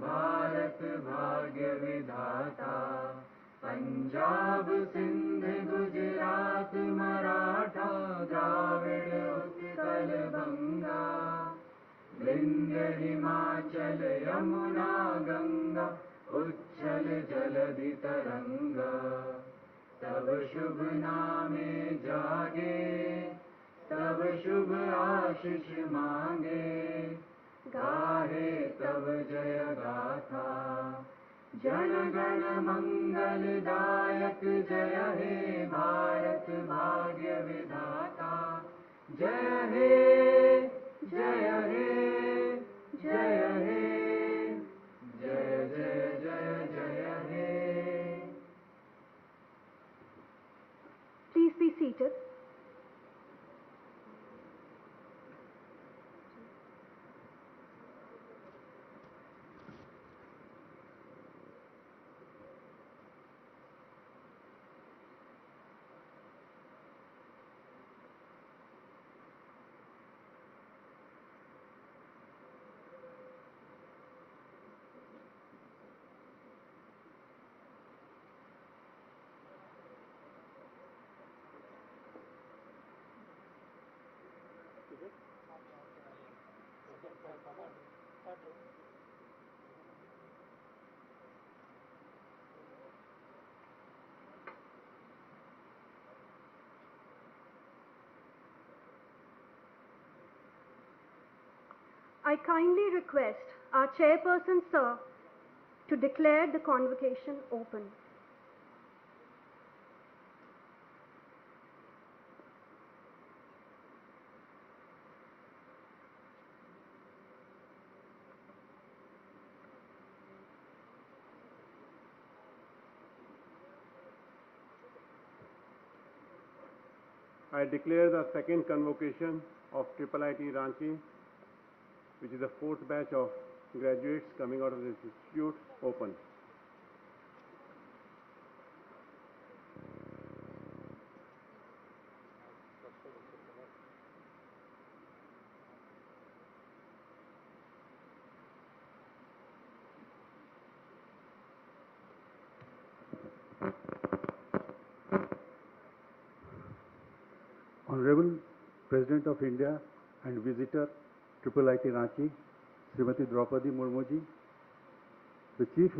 भारत भाग्य विधाता। पंजाब सिंध गुजरात मराठा द्राविड़ उत्कल बंगा, विंध्य हिमाचल यमुना गंगा, उच्छल जलधि तरंगा। तब शुभ नामे जागे, तब शुभ आशीष मांगे, गाहे तब जय गाथा। जन गण मंगल दायक जय हे भारत भाग्य विधाता। जय हे जय हे जय हे, जय जय जय जय हे। Please be seated. I kindly request our chairperson, sir, to declare the convocation open. I declare the second convocation of IIIT Ranchi, which is the fourth batch of graduates coming out of this institute, open. Honorable President of India and visitor IIIT Ranchi, Srimati Draupadi Murmu ji, the chief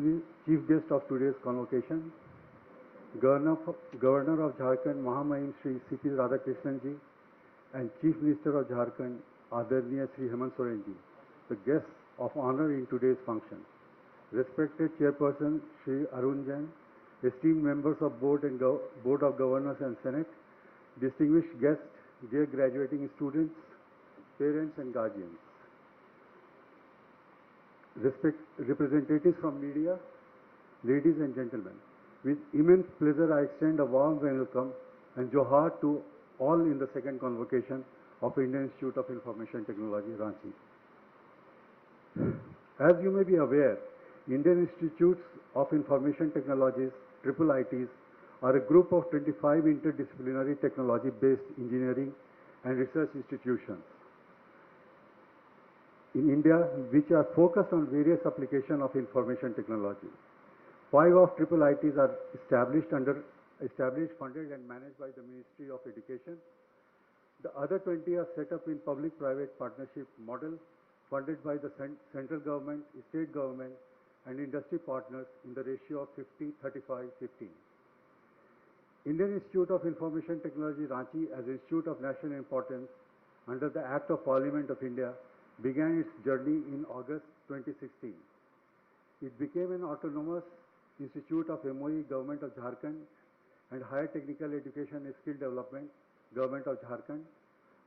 guest of today's convocation, Governor of Jharkhand, Mahamahim Shri C.P. Radhakrishnan ji, and Chief Minister of Jharkhand, Adarniya Shri Hemant Soren ji, the guests of honor in today's function. Respected Chairperson Shri Arun Jain, esteemed members of Board of Governors and Senate, distinguished guests, dear graduating students, parents and guardians, representatives from media, ladies and gentlemen, with immense pleasure I extend a warm welcome and johar to all in the second convocation of Indian Institute of Information Technology, Ranchi. As you may be aware, Indian Institutes of Information Technologies, IIITs, are a group of 25 interdisciplinary technology-based engineering and research institutions in India, which are focused on various applications of information technology. 5 of IIITs are established, funded and managed by the Ministry of Education. The other 20 are set up in public-private partnership model, funded by the central government, state government, and industry partners in the ratio of 50-35-15. Indian Institute of Information Technology, Ranchi, as Institute of National Importance under the Act of Parliament of India, began its journey in August 2016. It became an autonomous institute of MOE, Government of Jharkhand, and Higher Technical Education and Skill Development, Government of Jharkhand,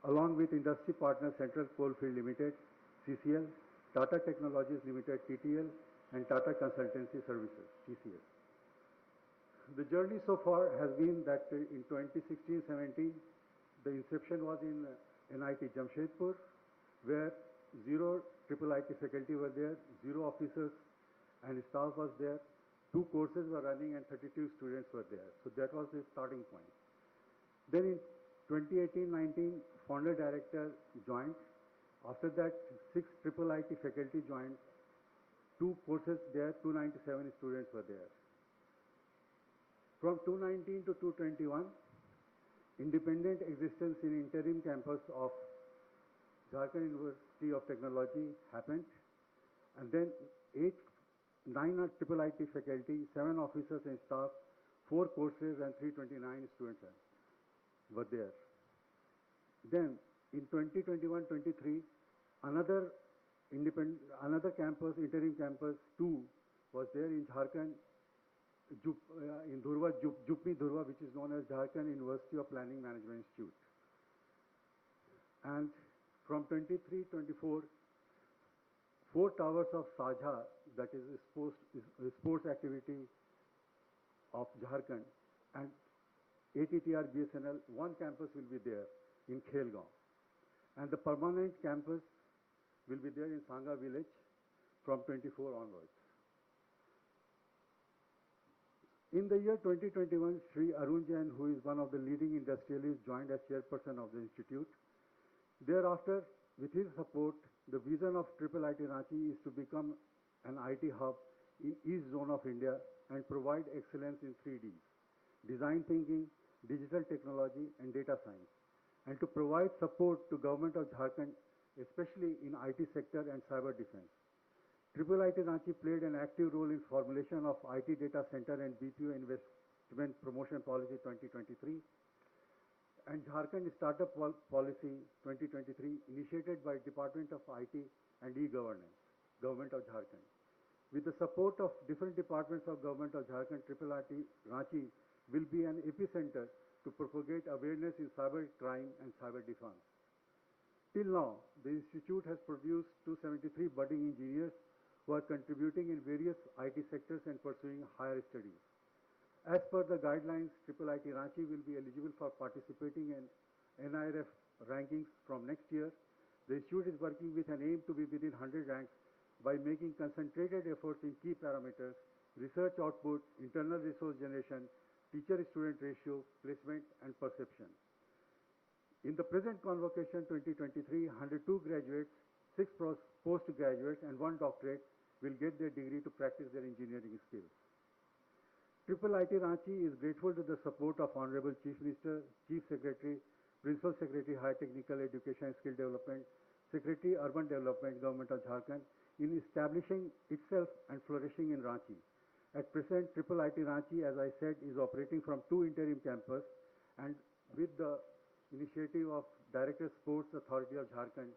along with industry partners Central Coalfield Limited, CCL, Tata Technologies Limited, TTL, and Tata Consultancy Services, TCS. The journey so far has been that in 2016-17, the inception was in NIT Jamshedpur, where 0 IIIT faculty were there, 0 officers and staff was there, 2 courses were running and 32 students were there. So that was the starting point. Then in 2018-19, founder director joined. After that, 6 IIIT faculty joined. two courses there, 297 students were there. From 219 to 221, independent existence in interim campus of Jharkhand University of Technology happened, and then 9 are IIIT faculty, 7 officers and staff, 4 courses and 329 students were there. Then in 2021-23, another campus, interim campus 2 was there in Jharkhand, in Dhurwa, Jupmi Dhurwa, which is known as Jharkhand University of Planning Management Institute. And from 23-24, 4 towers of Sajha, that is sports activity of Jharkhand, and ATTR BSNL, 1 campus will be there in Khelgaon. And the permanent campus will be there in Sangha village from 24 onwards. In the year 2021, Sri Arun Jain, who is one of the leading industrialists, joined as chairperson of the institute. Thereafter, with his support, the vision of IIIT Ranchi is to become an IT hub in East Zone of India and provide excellence in 3Ds, design thinking, digital technology and data science, and to provide support to Government of Jharkhand, especially in IT sector and cyber defense. IIIT Ranchi played an active role in formulation of IT data center and BPO investment promotion policy 2023 and Jharkhand Startup Policy 2023 initiated by Department of IT and E-Governance, Government of Jharkhand. With the support of different departments of Government of Jharkhand, IIIT Ranchi will be an epicenter to propagate awareness in cyber crime and cyber defense. Till now, the institute has produced 273 budding engineers who are contributing in various IT sectors and pursuing higher studies. As per the guidelines, IIIT Ranchi will be eligible for participating in NIRF rankings from next year. The institute is working with an aim to be within 100 ranks by making concentrated efforts in key parameters, research output, internal resource generation, teacher-student ratio, placement, and perception. In the present convocation 2023, 102 graduates, 6 postgraduates, and 1 doctorate will get their degree to practice their engineering skills. IIIT Ranchi is grateful to the support of Honorable Chief Minister, Chief Secretary, Principal Secretary, High Technical Education and Skill Development, Secretary, Urban Development, Government of Jharkhand, in establishing itself and flourishing in Ranchi. At present, IIIT Ranchi, as I said, is operating from 2 interim campus, and with the initiative of Director Sports Authority of Jharkhand,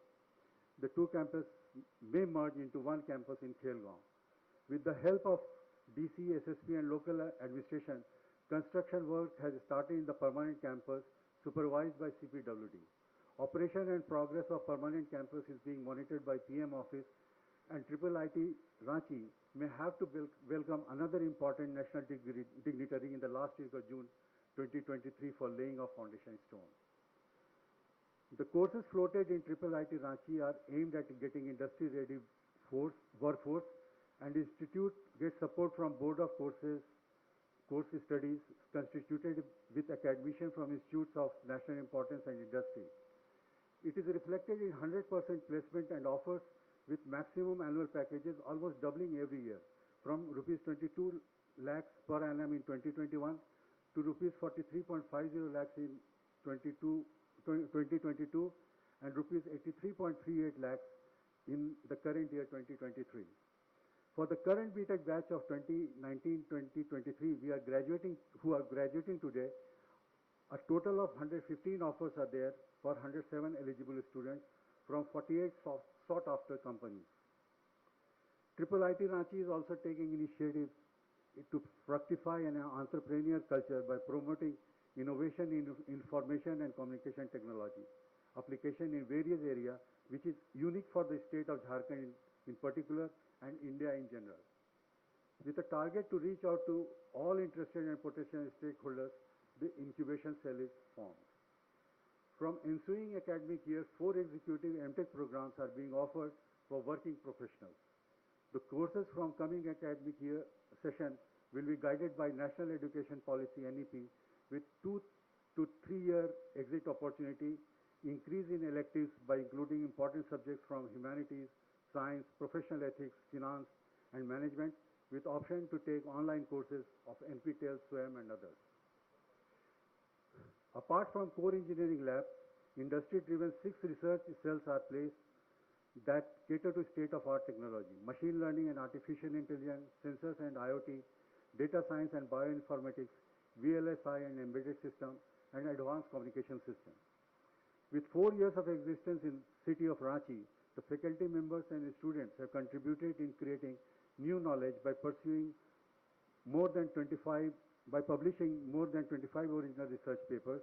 the 2 campuses may merge into 1 campus in Khelgaon. With the help of DC, SSP and local administration, construction work has started in the permanent campus supervised by CPWD. Operation and progress of permanent campus is being monitored by PM office, and IIIT Ranchi may have to welcome another important national dignitary in the last week of June 2023 for laying of foundation stone. The courses floated in IIIT Ranchi are aimed at getting industry-ready workforce, and institute gets support from Board of Course Studies constituted with academicians from institutes of national importance and industry. It is reflected in 100% placement and offers with maximum annual packages almost doubling every year from rupees 22 lakhs per annum in 2021 to rupees 43.50 lakhs in 2022 and rupees 83.38 lakhs in the current year 2023. For the current BTech batch of 2019-2023, who are graduating today, a total of 115 offers are there for 107 eligible students from 48 sought-after companies. IIIT Ranchi is also taking initiative to fructify an entrepreneurial culture by promoting innovation in information and communication technology, application in various areas, which is unique for the state of Jharkhand in particular and India in general. With a target to reach out to all interested and potential stakeholders, the incubation cell is formed. From ensuing academic year, 4 executive MTech programs are being offered for working professionals. The courses from coming academic year session will be guided by National Education Policy NEP with 2 to 3 year exit opportunity, increase in electives by including important subjects from humanities, science, professional ethics, finance, and management with option to take online courses of NPTEL, SWAYAM and others. Apart from core engineering lab, industry-driven 6 research cells are placed that cater to state-of-art technology, machine learning and artificial intelligence, sensors and IoT, data science and bioinformatics, VLSI and embedded system, and advanced communication system. With 4 years of existence in city of Ranchi, the faculty members and students have contributed in creating new knowledge by publishing more than 25 original research papers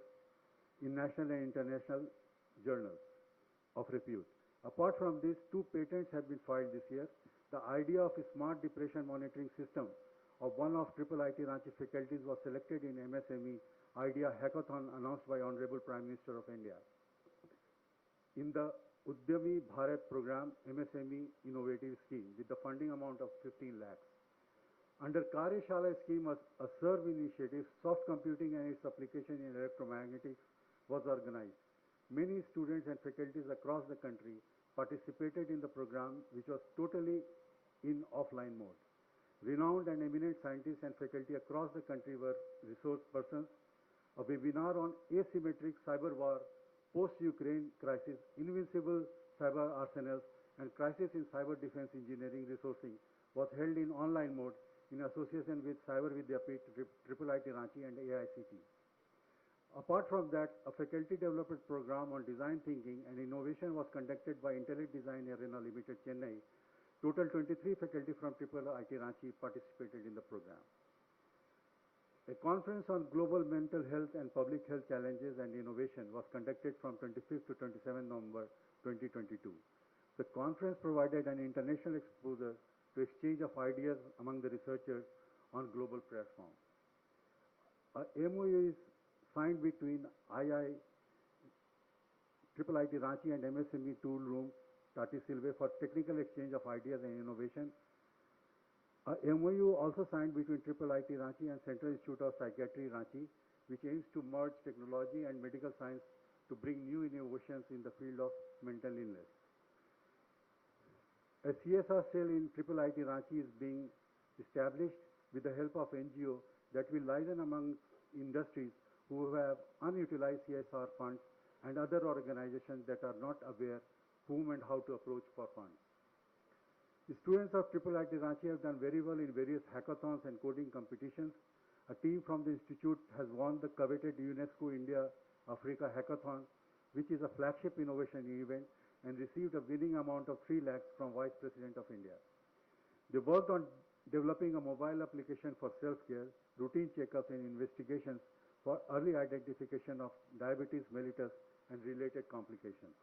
in national and international journals of repute. Apart from this, 2 patents have been filed this year. The idea of a smart depression monitoring system of one of IIIT Ranchi faculties was selected in MSME Idea Hackathon announced by Honorable Prime Minister of India. In the Udyami Bharat program, MSME Innovative Scheme with the funding amount of 15 lakhs. Under Karyashala scheme, a SERV initiative, soft computing and its application in electromagnetics was organized. Many students and faculties across the country participated in the program, which was totally in offline mode. Renowned and eminent scientists and faculty across the country were resource persons. A webinar on asymmetric cyber war, post-Ukraine crisis, invincible cyber arsenals, and crisis in cyber defense engineering resourcing was held in online mode in association with Cyber Vidyapit, IIIT Ranchi and AICT. Apart from that, a faculty development program on design thinking and innovation was conducted by Intellect Design Arena Limited, Chennai. Total 23 faculty from IIIT Ranchi participated in the program. A conference on global mental health and public health challenges and innovation was conducted from 25th to 27 November 2022. The conference provided an international exposure to exchange of ideas among the researchers on global platforms. A MOU is signed between IIIT Ranchi and MSME Tool Room, Tati Silve, for technical exchange of ideas and innovation. A MOU also signed between IIIT Ranchi and Central Institute of Psychiatry Ranchi, which aims to merge technology and medical science to bring new innovations in the field of mental illness. A CSR cell in IIIT Ranchi is being established with the help of NGO that will liaison among industries who have unutilized CSR funds and other organizations that are not aware whom and how to approach for funds. The students of IIIT Ranchi have done very well in various hackathons and coding competitions. A team from the institute has won the coveted UNESCO India Africa Hackathon, which is a flagship innovation event, and received a winning amount of 3 lakhs from Vice President of India. They worked on developing a mobile application for self-care, routine checkups and investigations for early identification of diabetes mellitus and related complications.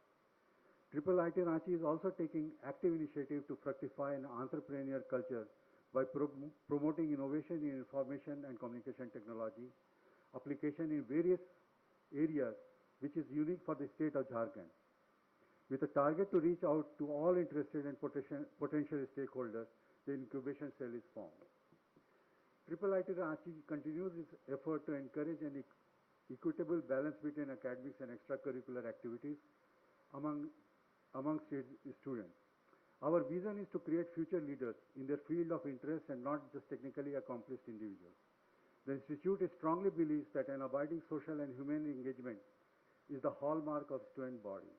IIIT Ranchi is also taking active initiative to fructify an entrepreneurial culture by promoting innovation in information and communication technology, application in various areas, which is unique for the state of Jharkhand. With a target to reach out to all interested and potential stakeholders, the incubation cell is formed. IIIT Ranchi continues its effort to encourage an equitable balance between academics and extracurricular activities among students. Our vision is to create future leaders in their field of interest and not just technically accomplished individuals. The institute strongly believes that an abiding social and human engagement is the hallmark of student body.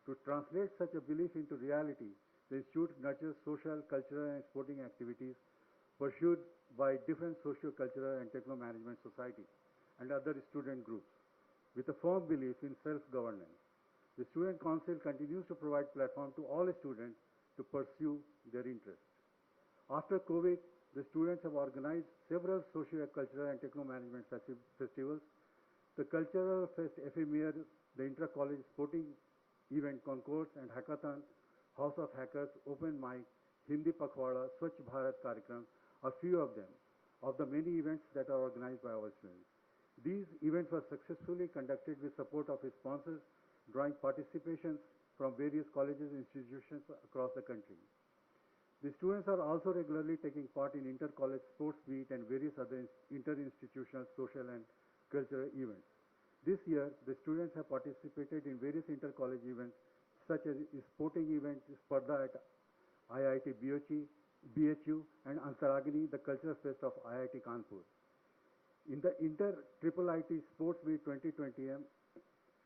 To translate such a belief into reality, the institute nurtures social, cultural and sporting activities pursued by different socio-cultural and techno-management society and other student groups with a firm belief in self-governance. The Student Council continues to provide platform to all students to pursue their interests. After COVID, the students have organized several socio-cultural and techno-management festivals. The Cultural Fest Ephemeral, the Inter-College Sporting Event Concourse and Hackathon, House of Hackers, Open Mic, Hindi Pakhwada, Swachh Bharat Karyakram are few of them, of the many events that are organized by our students. These events were successfully conducted with support of sponsors, drawing participations from various colleges and institutions across the country. The students are also regularly taking part in inter-college sports meet and various other inter-institutional social and cultural events. This year, the students have participated in various inter-college events such as sporting event Spardha at IIT BOC, BHU, and Antaragni, the Culture Fest of IIT Kanpur. In the Inter-IIIT Sports Meet 2020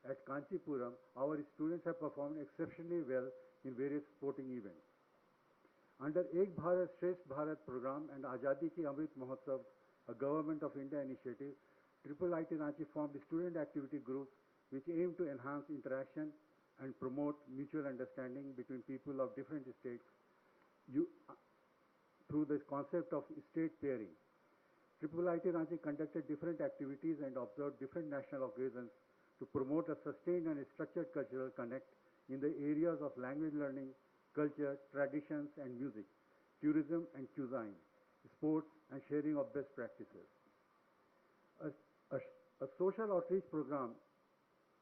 at Kanchipuram, our students have performed exceptionally well in various sporting events. Under Ek Bharat Shresth Bharat program and Azadi Ki Amrit Mahotsav, a Government of India initiative, IIIT Ranchi formed student activity groups which aim to enhance interaction and promote mutual understanding between people of different states through the concept of state pairing. IIIT Ranchi conducted different activities and observed different national occasions to promote a sustained and structured cultural connect in the areas of language learning, culture, traditions and music, tourism and cuisine, sports and sharing of best practices. A social outreach program,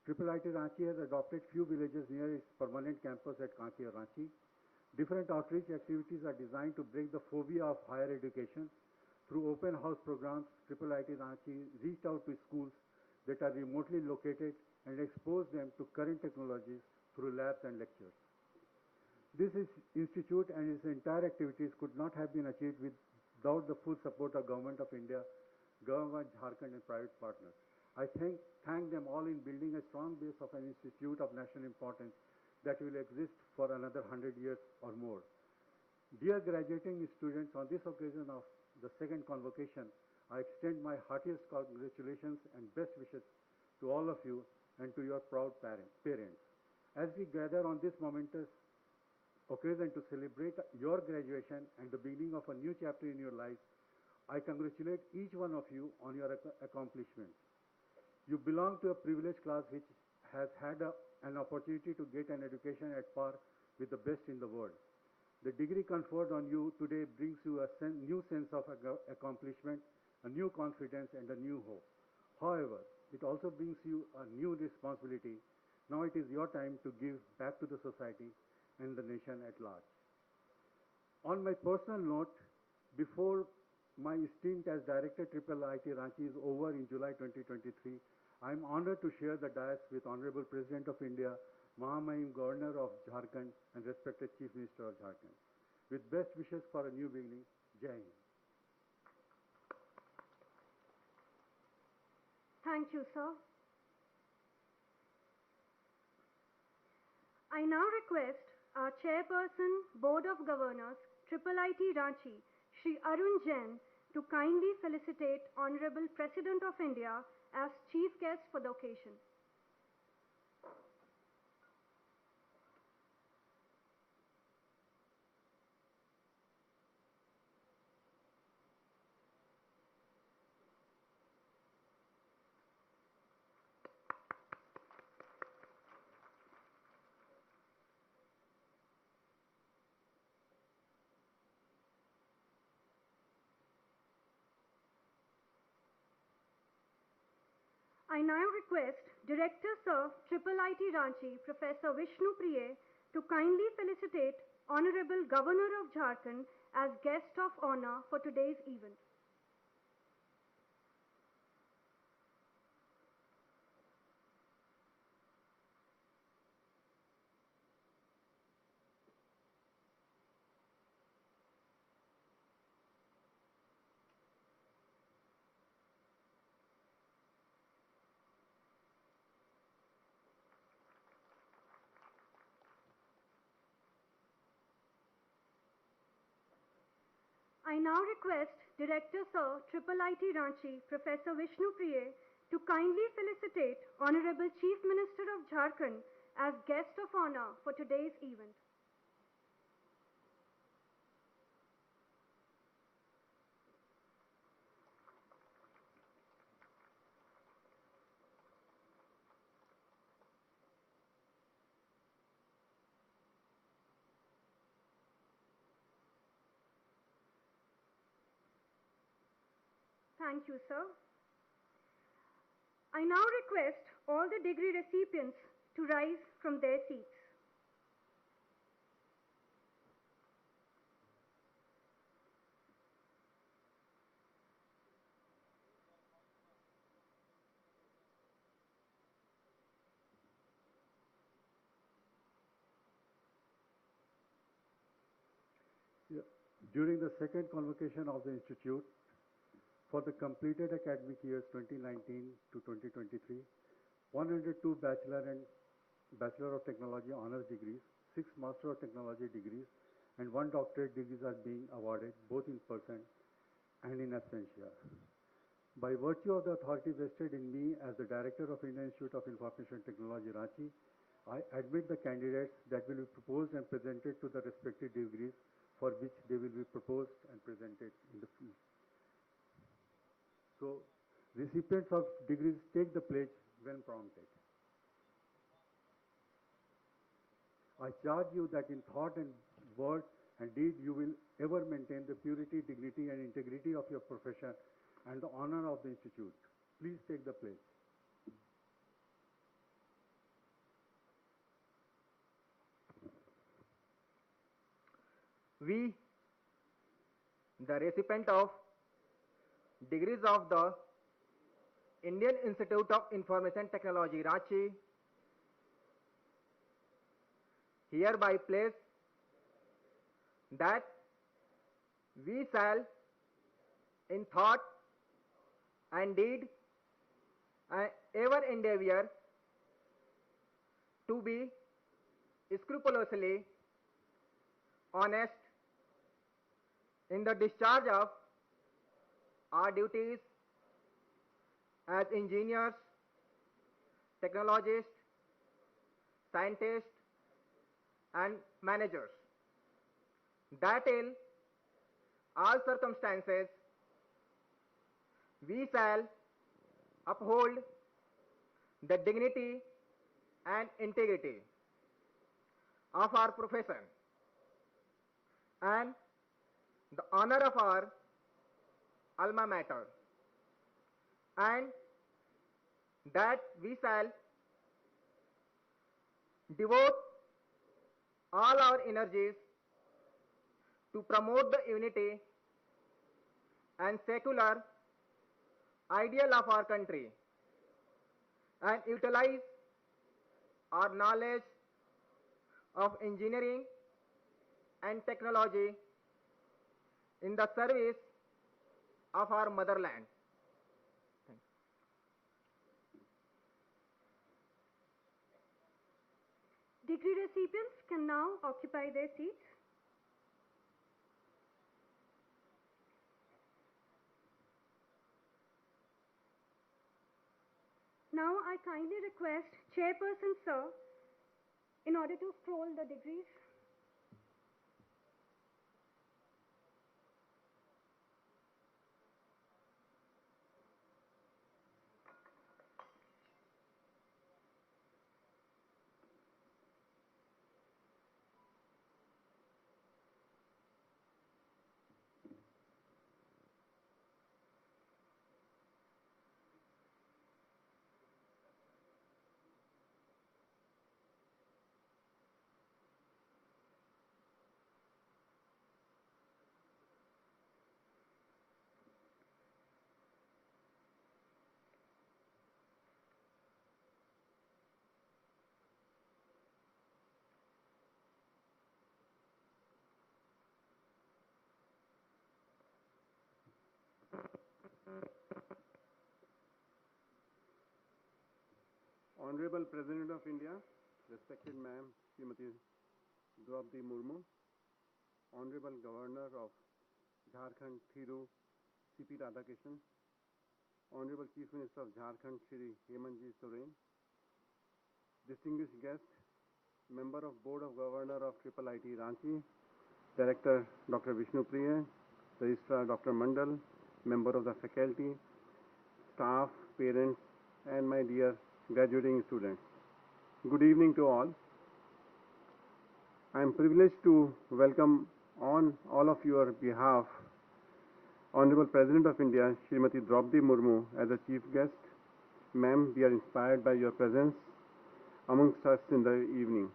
IIIT Ranchi has adopted few villages near its permanent campus at Kankia, Ranchi. Different outreach activities are designed to break the phobia of higher education. Through open house programs, IIIT Ranchi reached out to schools that are remotely located and exposed them to current technologies through labs and lectures. This institute and its entire activities could not have been achieved without the full support of Government of India, Government of Jharkhand and private partners. I thank them all in building a strong base of an institute of national importance that will exist for another 100 years or more. Dear graduating students, on this occasion of the second convocation, I extend my heartiest congratulations and best wishes to all of you and to your proud parents. As we gather on this momentous occasion to celebrate your graduation and the beginning of a new chapter in your lives, I congratulate each one of you on your accomplishments. You belong to a privileged class which has had an opportunity to get an education at par with the best in the world. The degree conferred on you today brings you a new sense of accomplishment, a new confidence and a new hope. However, it also brings you a new responsibility. Now it is your time to give back to the society and the nation at large. On my personal note, before my stint as Director IIIT Ranchi is over in July 2023, I am honored to share the dais with Honorable President of India, Mahamahim Governor of Jharkhand and respected Chief Minister of Jharkhand. With best wishes for a new beginning, Jai Hind. Thank you, sir. I now request our Chairperson, Board of Governors, IIIT Ranchi, Shri Arun Jain, to kindly felicitate Honorable President of India as Chief Guest for the occasion. I now request Director Sir, IIIT Ranchi, Professor Vishnu Priye, to kindly felicitate Honorable Governor of Jharkhand as guest of honor for today's event. I now request Director Sir, IIIT Ranchi, Professor Vishnu Priye, to kindly felicitate Honorable Chief Minister of Jharkhand as guest of honor for today's event. Thank you, sir. I now request all the degree recipients to rise from their seats. Yeah. During the second convocation of the Institute for the completed academic years 2019 to 2023, 102 Bachelor of Technology honors degrees, 6 Master of Technology degrees, and 1 doctorate degrees are being awarded both in person and in absentia. By virtue of the authority vested in me as the Director of Indian Institute of Information Technology, Ranchi, I admit the candidates that will be proposed and presented to the respective degrees for which they will be proposed and presented in the field. So, recipients of degrees take the pledge when prompted. I charge you that in thought and word and deed you will ever maintain the purity, dignity and integrity of your profession and the honor of the Institute. Please take the pledge. We, the recipient of degrees of the Indian Institute of Information Technology, Ranchi, hereby place that we shall, in thought and deed, ever endeavor to be scrupulously honest in the discharge of our duties as engineers, technologists, scientists, and managers, that in all circumstances we shall uphold the dignity and integrity of our profession and the honor of our alma mater, and that we shall devote all our energies to promote the unity and secular ideal of our country and utilize our knowledge of engineering and technology in the service of our motherland. Degree recipients can now occupy their seats. Now I kindly request Chairperson Sir, in order to scroll the degrees. Honorable President of India, respected Ma'am Srimati Draupadi Murmu, Honorable Governor of Jharkhand, Thiru C.P. Radhakrishnan, Honorable Chief Minister of Jharkhand, Shri Hemantji Soren, distinguished guest, Member of Board of Governor of IIIT Ranchi, Director Dr. Vishnu Priya, Registrar Dr. Mandal, Member of the faculty, staff, parents, and my dear graduating students. Good evening to all. I am privileged to welcome on all of your behalf Honorable President of India, Srimati Draupadi Murmu as a chief guest. Ma'am, we are inspired by your presence amongst us in the evening.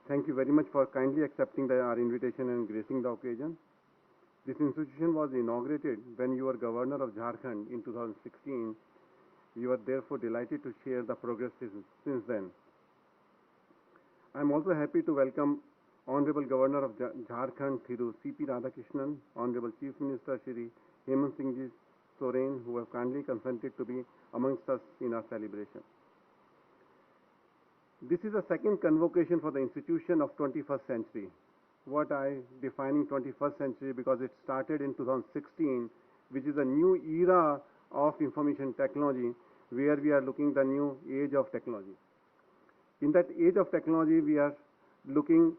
Thank you very much for kindly accepting our invitation and gracing the occasion. This institution was inaugurated when you were Governor of Jharkhand in 2016. We were therefore delighted to share the progress since then. I am also happy to welcome Honorable Governor of Jharkhand, Thiru C.P. Radhakrishnan, Honorable Chief Minister Shri Hemant Singh Ji Soren, who have kindly consented to be amongst us in our celebration. This is the second convocation for the institution of 21st century. What I defining 21st century, because it started in 2016, which is a new era of information technology, where we are looking the new age of technology. In that age of technology, we are looking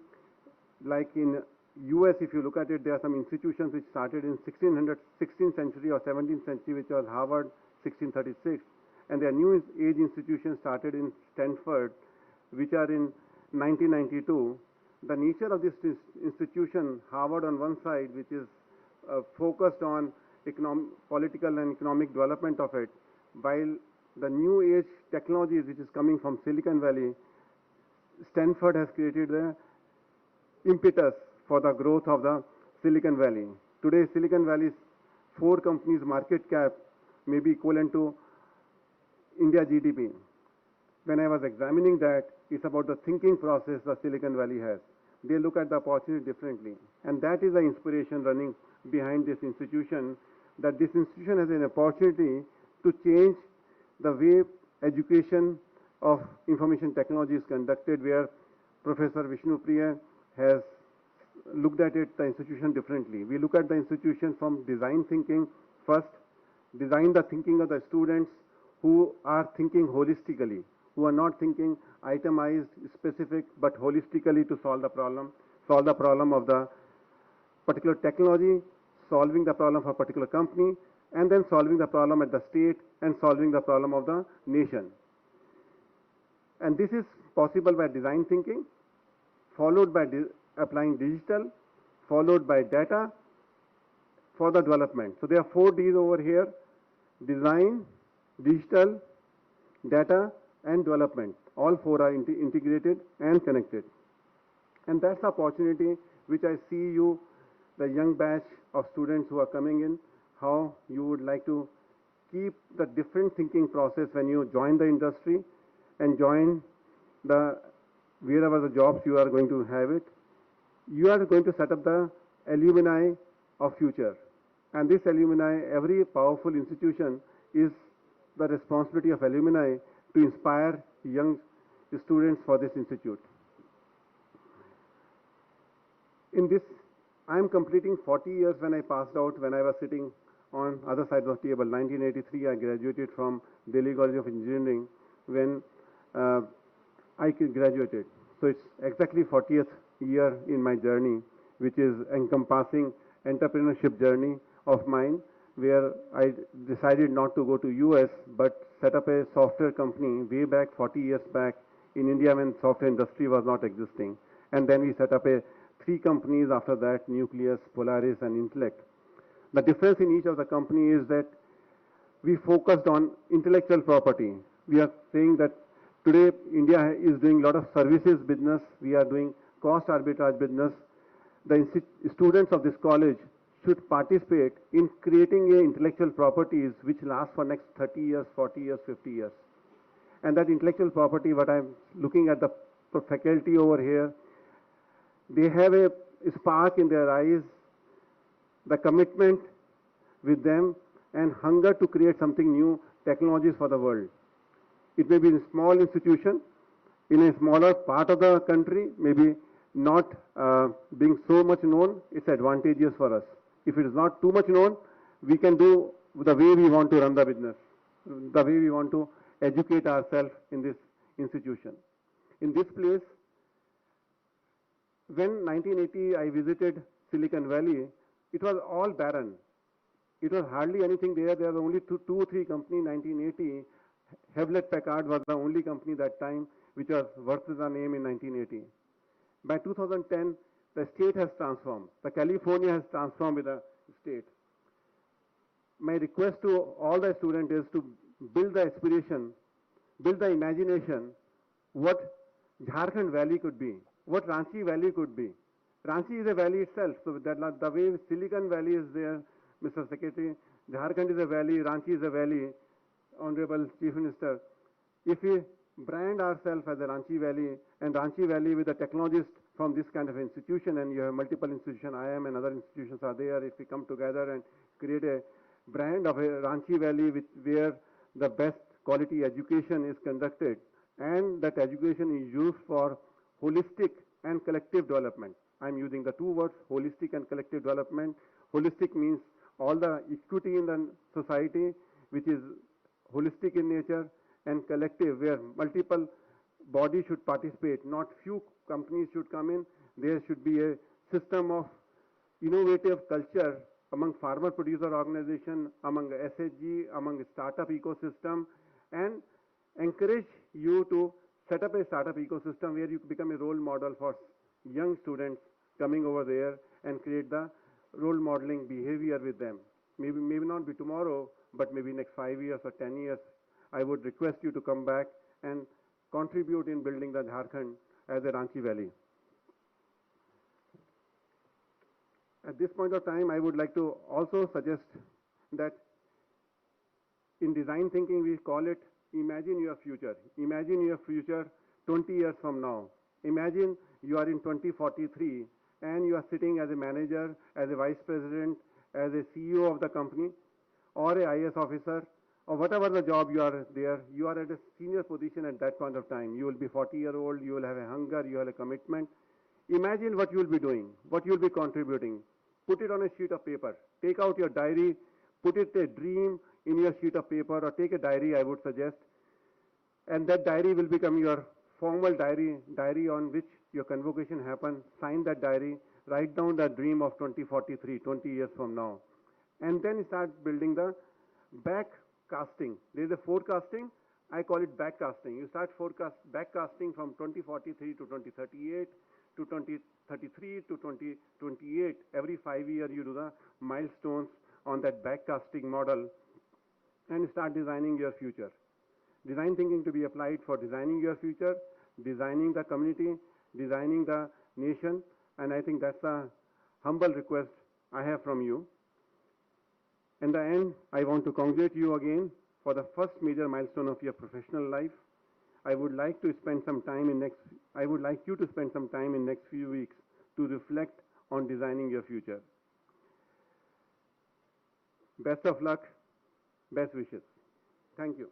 like in US, if you look at it, there are some institutions which started in 16th century or 17th century, which was Harvard 1636, and there are new age institutions started in Stanford, which are in 1992. The nature of this institution, Harvard on one side, which is focused on political and economic development of it, while the new age technologies which is coming from Silicon Valley, Stanford has created the impetus for the growth of the Silicon Valley. Today, Silicon Valley's 4 companies' market cap may be equivalent to India GDP. When I was examining that, it's about the thinking process the Silicon Valley has. They look at the opportunity differently. And that is the inspiration running behind this institution, that this institution has an opportunity to change the way education of information technology is conducted, where Professor Vishnu Priya has looked at it, the institution differently. We look at the institution from design thinking first, design the thinking of the students who are thinking holistically, who are not thinking itemized, specific, but holistically to solve the problem of the particular technology, solving the problem of a particular company, and then solving the problem at the state and solving the problem of the nation. And this is possible by design thinking, followed by applying digital, followed by data for the development. So there are 4 Ds over here: design, digital, data, and development. All 4 are integrated and connected. And that's the opportunity which I see you, the young batch of students who are coming in, how you would like to keep the different thinking process when you join the industry and join the wherever the jobs you are going to have it. You are going to set up the alumni of future. And this alumni, every powerful institution is the responsibility of alumni to inspire young students for this institute. In this, I am completing 40 years when I passed out, when I was sitting on other side of the table. 1983, I graduated from Delhi College of Engineering when I graduated. So it's exactly 40th year in my journey, which is encompassing entrepreneurship journey of mine, where I decided not to go to US, but set up a software company way back 40 years back in India when software industry was not existing. And then we set up 3 companies after that: Nucleus, Polaris, and Intellect. The difference in each of the company is that we focused on intellectual property. We are saying that today India is doing a lot of services business. We are doing cost arbitrage business. The students of this college should participate in creating intellectual properties which last for next 30 years, 40 years, 50 years. And that intellectual property, what I'm looking at the faculty over here, they have a spark in their eyes, the commitment with them, and hunger to create something new, technologies for the world. It may be in a small institution, in a smaller part of the country, maybe not being so much known, it's advantageous for us. If it is not too much known, we can do the way we want to run the business, the way we want to educate ourselves in this institution. In this place, when 1980 I visited Silicon Valley, it was all barren. It was hardly anything there. There were only two or three companies. 1980, Hewlett-Packard was the only company that time which was worth the name in 1980. By 2010, the state has transformed. The California has transformed with the state. My request to all the students is to build the aspiration, build the imagination, what Jharkhand Valley could be, what Ranchi Valley could be. Ranchi is a valley itself, so that the way Silicon Valley is there, Mr. Secretary, Jharkhand is a valley, Ranchi is a valley, Honorable Chief Minister. If we brand ourselves as a Ranchi Valley, and Ranchi Valley with the technologist from this kind of institution, and you have multiple institutions, IIM and other institutions are there. If we come together and create a brand of a Ranchi Valley where the best quality education is conducted, and that education is used for holistic and collective development. I'm using the two words, holistic and collective development. Holistic means all the equity in the society, which is holistic in nature, and collective, where multiple bodies should participate, not few companies should come in. There should be a system of innovative culture among farmer producer organization, among SHG, among startup ecosystem, and encourage you to set up a startup ecosystem where you become a role model for young students coming over there and create the role modeling behavior with them. Maybe not be tomorrow, but maybe next 5 years or 10 years. I would request you to come back and contribute in building the Jharkhand as a Ranchi Valley. At this point of time, I would like to also suggest that in design thinking, we call it imagine your future. Imagine your future 20 years from now. Imagine you are in 2043 and you are sitting as a manager, as a vice president, as a CEO of the company, or a IAS officer, or whatever the job you are there, you are at a senior position at that point of time. You will be 40-year-old, you will have a hunger, you have a commitment. Imagine what you will be doing, what you will be contributing. Put it on a sheet of paper. Take out your diary, put it a dream in your sheet of paper, or take a diary, I would suggest. And that diary will become your formal diary on which your convocation happens. Sign that diary, write down the dream of 2043, 20 years from now. And then start building the backcasting. There is a forecasting, I call it backcasting. You start backcasting from 2043 to 2038 to 2033 to 2028. Every 5 years you do the milestones on that backcasting model and start designing your future. Design thinking to be applied for designing your future, designing the community, designing the nation, and I think that's a humble request I have from you. In the end, I want to congratulate you again for the first major milestone of your professional life. I would like you to spend some time in next few weeks to reflect on designing your future. Best of luck, best wishes. Thank you.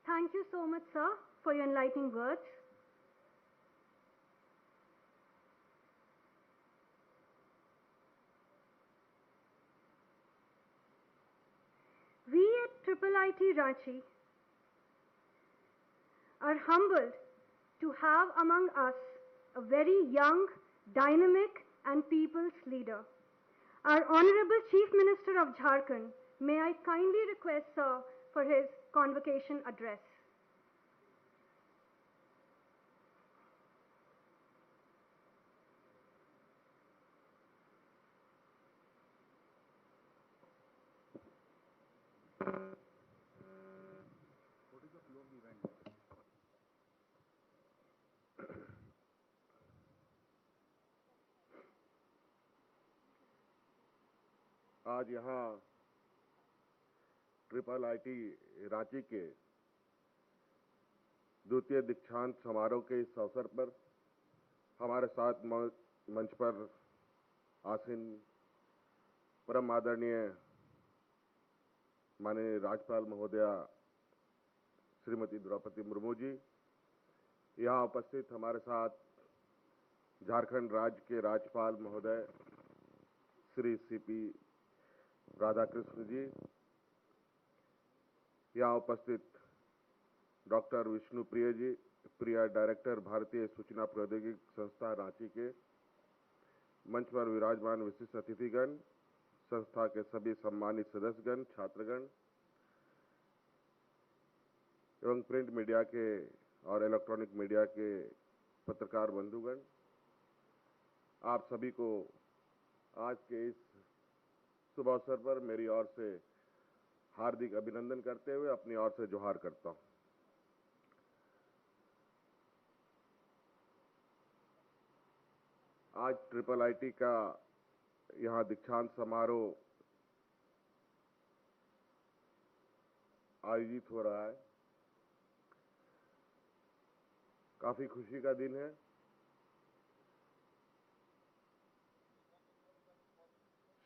Thank you so much, sir, for your enlightening words. We at IIIT Ranchi are humbled to have among us a very young, dynamic and people's leader. Our Honorable Chief Minister of Jharkhand, may I kindly request, sir, for his convocation address. आज यहाँ IIIT Ranchi के द्वितीय दीक्षांत समारोह के इस अवसर पर हमारे साथ मंच पर आसीन परम आदरणीय माननीय राज्यपाल महोदया श्रीमती द्रौपदी मुर्मू जी, यहाँ उपस्थित हमारे साथ झारखंड राज्य के राज्यपाल महोदय श्री सीपी राधाकृष्ण जी, यहाँ उपस्थित डॉक्टर विष्णु प्रिया डायरेक्टर भारतीय सूचना प्रौद्योगिकी संस्था रांची के, मंच पर विराजमान विशिष्ट अतिथिगण, संस्था के सभी सम्मानित सदस्यगण, छात्रगण एवं प्रिंट मीडिया के और इलेक्ट्रॉनिक मीडिया के पत्रकार बंधुगण, आप सभी को आज के इस शुभ अवसर पर मेरी ओर से हार्दिक अभिनंदन करते हुए अपनी ओर से जोहार करता हूं। आज IIIT का यहाँ दीक्षांत समारोह आयोजित हो रहा है। काफी खुशी का दिन है।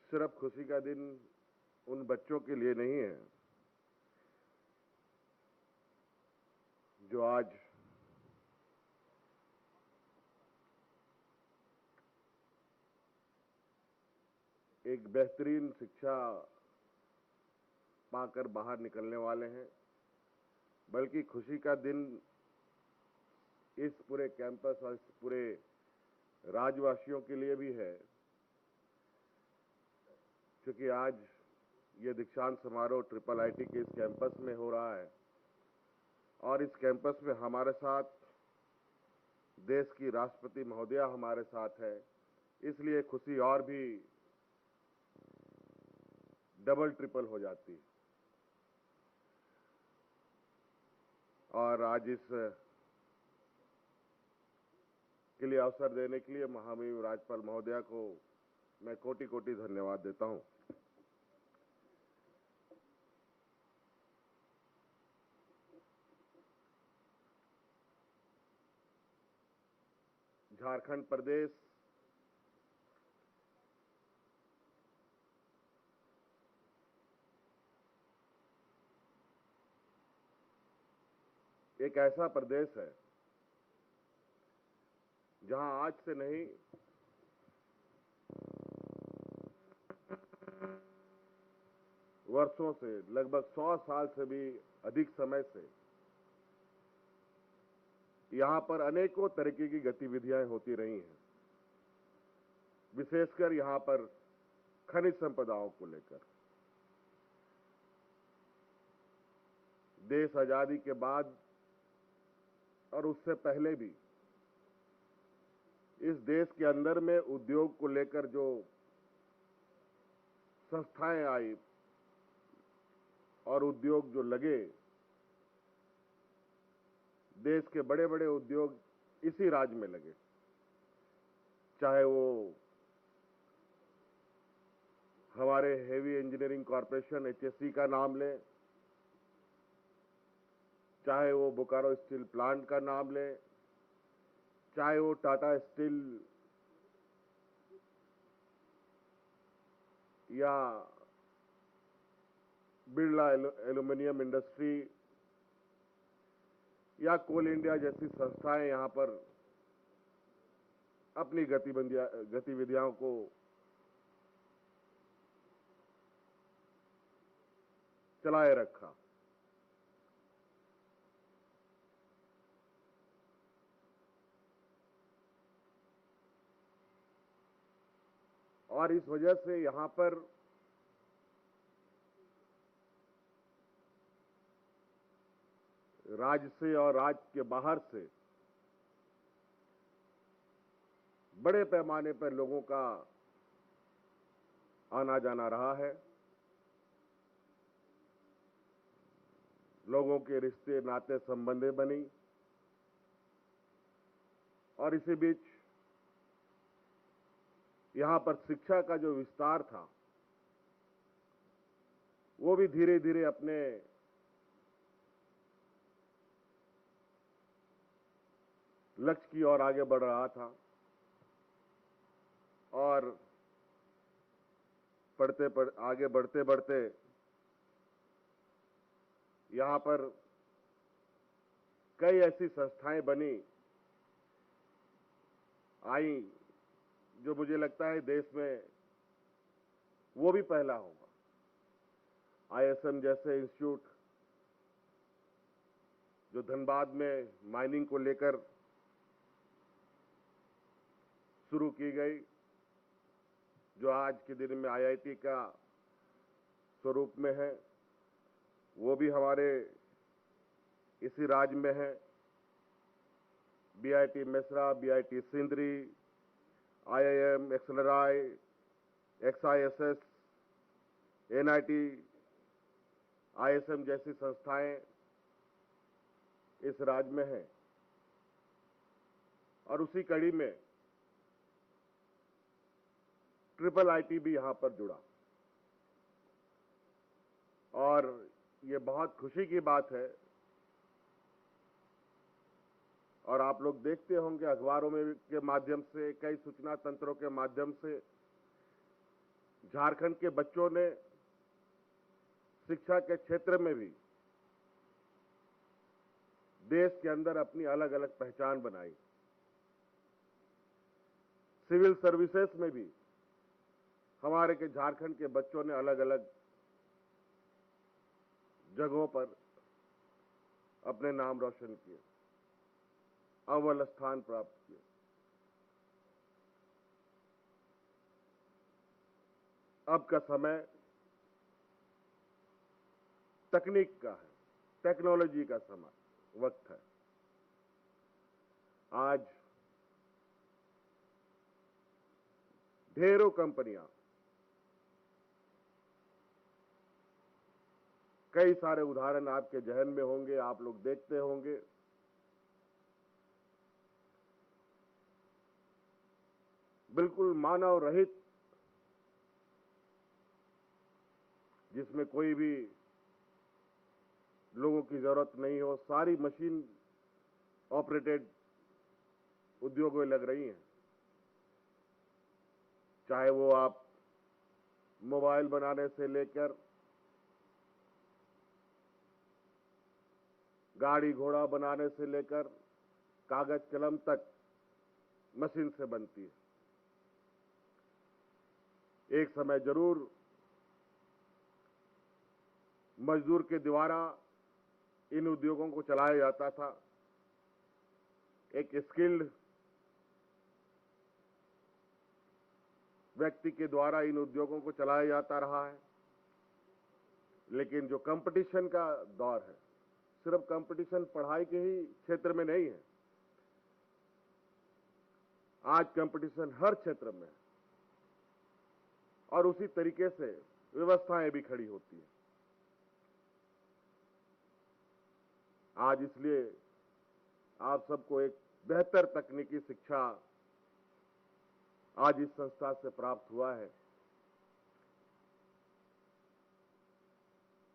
सिर्फ खुशी का दिन उन बच्चों के लिए नहीं है जो आज एक बेहतरीन शिक्षा पाकर बाहर निकलने वाले हैं, बल्कि खुशी का दिन इस पूरे कैंपस और इस पूरे राज्यवासियों के लिए भी है, क्योंकि आज ये दीक्षांत समारोह ट्रिपल आईटी के इस कैंपस में हो रहा है और इस कैंपस में हमारे साथ देश की राष्ट्रपति महोदया हमारे साथ है, इसलिए खुशी और भी डबल ट्रिपल हो जाती है। और आज इस के लिए अवसर देने के लिए महामहिम राज्यपाल महोदया को मैं कोटि कोटि धन्यवाद देता हूं। झारखंड प्रदेश एक ऐसा प्रदेश है जहां आज से नहीं वर्षों से, लगभग 100 साल से भी अधिक समय से यहां पर अनेकों तरीके की गतिविधियां होती रही हैं, विशेषकर यहां पर खनिज संपदाओं को लेकर। देश आजादी के बाद और उससे पहले भी इस देश के अंदर में उद्योग को लेकर जो संस्थाएं आई और उद्योग जो लगे, देश के बड़े बड़े उद्योग इसी राज्य में लगे, चाहे वो हमारे हेवी इंजीनियरिंग कॉरपोरेशन एचएससी का नाम लें, चाहे वो बोकारो स्टील प्लांट का नाम लें, चाहे वो टाटा स्टील या बिरला एल्यूमिनियम इंडस्ट्री या कोल इंडिया जैसी संस्थाएं यहां पर अपनी गतिविधियों को चलाए रखा। और इस वजह से यहां पर राज्य से और राज्य के बाहर से बड़े पैमाने पर लोगों का आना जाना रहा है। लोगों के रिश्ते नाते संबंधें बनी और इसी बीच यहां पर शिक्षा का जो विस्तार था वो भी धीरे धीरे अपने लक्ष्य की ओर आगे बढ़ रहा था और आगे बढ़ते बढ़ते यहां पर कई ऐसी संस्थाएं बनी आई जो मुझे लगता है देश में वो भी पहला होगा। आईएसएम जैसे इंस्टीट्यूट जो धनबाद में माइनिंग को लेकर शुरू की गई, जो आज के दिन में आईआईटी का स्वरूप में है, वो भी हमारे इसी राज्य में है। BIT Mesra, BIT Sindri, IIM, XLRI, XISS, NIT, ISM जैसी संस्थाएं इस राज्य में हैं और उसी कड़ी में ट्रिपल आईटी भी यहां पर जुड़ा और ये बहुत खुशी की बात है और आप लोग देखते होंगे अखबारों में के माध्यम से, कई सूचना तंत्रों के माध्यम से झारखंड के बच्चों ने शिक्षा के क्षेत्र में भी देश के अंदर अपनी अलग अलग पहचान बनाई। सिविल सर्विसेज में भी हमारे के झारखंड के बच्चों ने अलग अलग जगहों पर अपने नाम रोशन किए, अव्वल स्थान प्राप्त किए। अब का समय तकनीक का है, टेक्नोलॉजी का समय वक्त है। आज ढेरों कंपनियां, कई सारे उदाहरण आपके जहन में होंगे, आप लोग देखते होंगे। बिल्कुल मानव रहित, जिसमें कोई भी लोगों की जरूरत नहीं हो, सारी मशीन ऑपरेटेड उद्योगों में लग रही हैं। चाहे वो आप मोबाइल बनाने से लेकर गाड़ी घोड़ा बनाने से लेकर कागज कलम तक मशीन से बनती है। एक समय जरूर मजदूर के द्वारा इन उद्योगों को चलाया जाता था। एक स्किल्ड व्यक्ति के द्वारा इन उद्योगों को चलाया जाता रहा है। लेकिन जो कंपटीशन का दौर है, सिर्फ कंपटीशन पढ़ाई के ही क्षेत्र में नहीं है, आज कंपटीशन हर क्षेत्र में है और उसी तरीके से व्यवस्थाएं भी खड़ी होती हैं। आज इसलिए आप सबको एक बेहतर तकनीकी शिक्षा आज इस संस्था से प्राप्त हुआ है।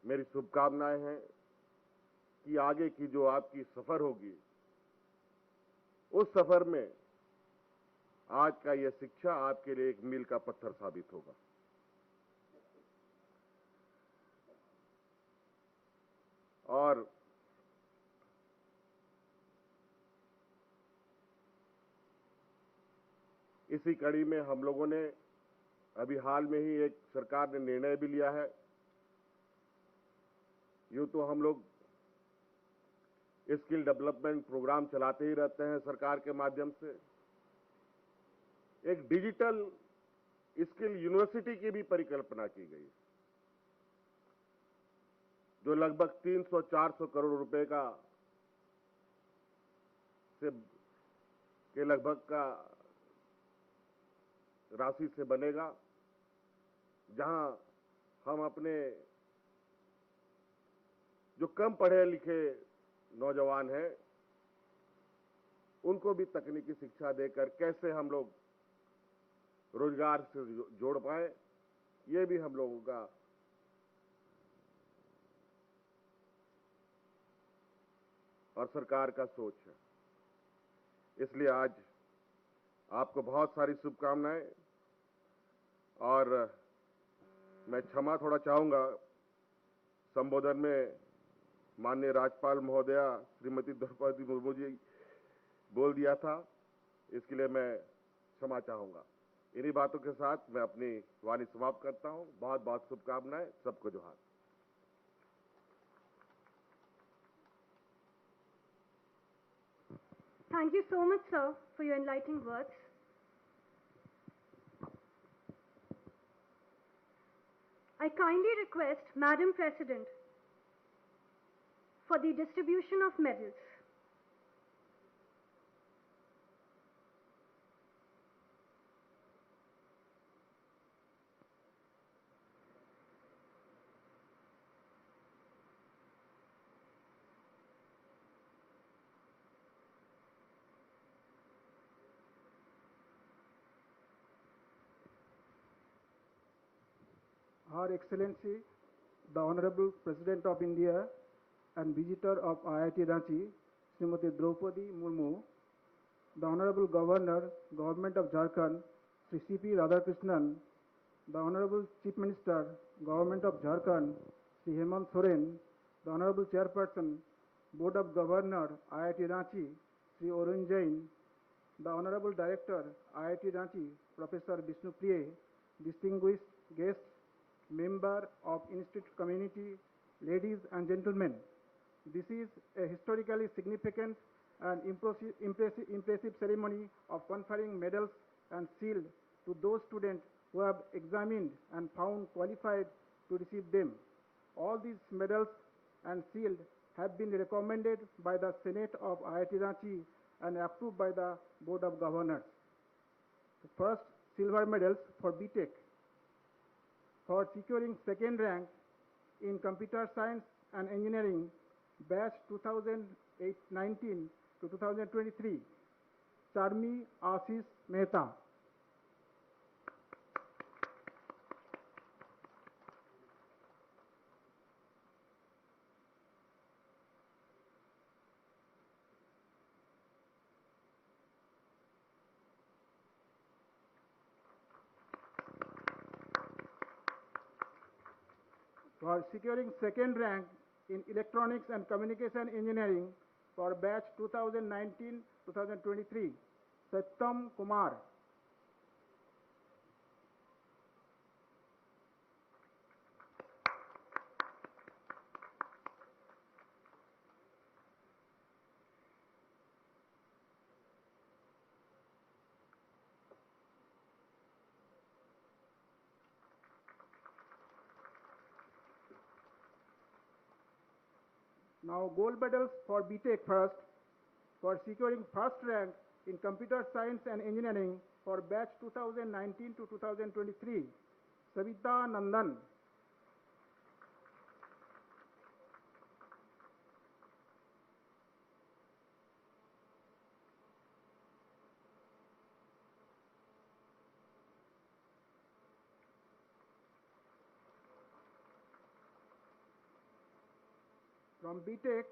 मेरी शुभकामनाएं हैं कि आगे की जो आपकी सफर होगी, उस सफर में आज का यह शिक्षा आपके लिए एक मील का पत्थर साबित होगा। और इसी कड़ी में हम लोगों ने अभी हाल में ही एक सरकार ने निर्णय भी लिया है। यूं तो हम लोग स्किल डेवलपमेंट प्रोग्राम चलाते ही रहते हैं सरकार के माध्यम से। एक डिजिटल स्किल यूनिवर्सिटी की भी परिकल्पना की गई, जो लगभग 300-400 करोड़ रुपए का के लगभग का राशि से बनेगा, जहां हम अपने जो कम पढ़े लिखे नौजवान हैं, उनको भी तकनीकी शिक्षा देकर कैसे हम लोग रोजगार से जोड़ पाए, ये भी हम लोगों का और सरकार का सोच है। इसलिए आज आपको बहुत सारी शुभकामनाएं। और मैं क्षमा थोड़ा चाहूंगा, संबोधन में माननीय राज्यपाल महोदया श्रीमती draupadi मुर्मू जी बोल दिया था, इसके लिए मैं क्षमा चाहूंगा। इन्हीं बातों के साथ मैं अपनी वाणी समाप्त करता हूं। बहुत बहुत शुभकामनाएं, सबको जोहार। Thank you so much, sir, for your enlightening words. I kindly request Madam President for the distribution of medals. Her Excellency, the Honorable President of India and Visitor of IIT Ranchi, Srimati Draupadi Murmu, the Honorable Governor, Government of Jharkhand, Sri C.P. Radhakrishnan, the Honorable Chief Minister, Government of Jharkhand, Sri Hemant Soren, the Honorable Chairperson, Board of Governor, IIT Ranchi, Sri Arun Jain, the Honorable Director, IIT Ranchi, Professor Vishnu Priye, distinguished guests, member of Institute community, ladies and gentlemen. This is a historically significant and impressive ceremony of conferring medals and shield to those students who have examined and found qualified to receive them. All these medals and shield have been recommended by the Senate of IIT Ranchi and approved by the Board of Governors. First, silver medals for BTech. For securing second rank in Computer Science and Engineering, batch 2019 to 2023, Charmi Ashish Mehta. For securing second rank in Electronics and Communication Engineering for batch 2019-2023, Satyam Kumar. Now gold medals for BTech first, for securing first rank in Computer Science and Engineering for batch 2019 to 2023, Savita Nandan. From BTech,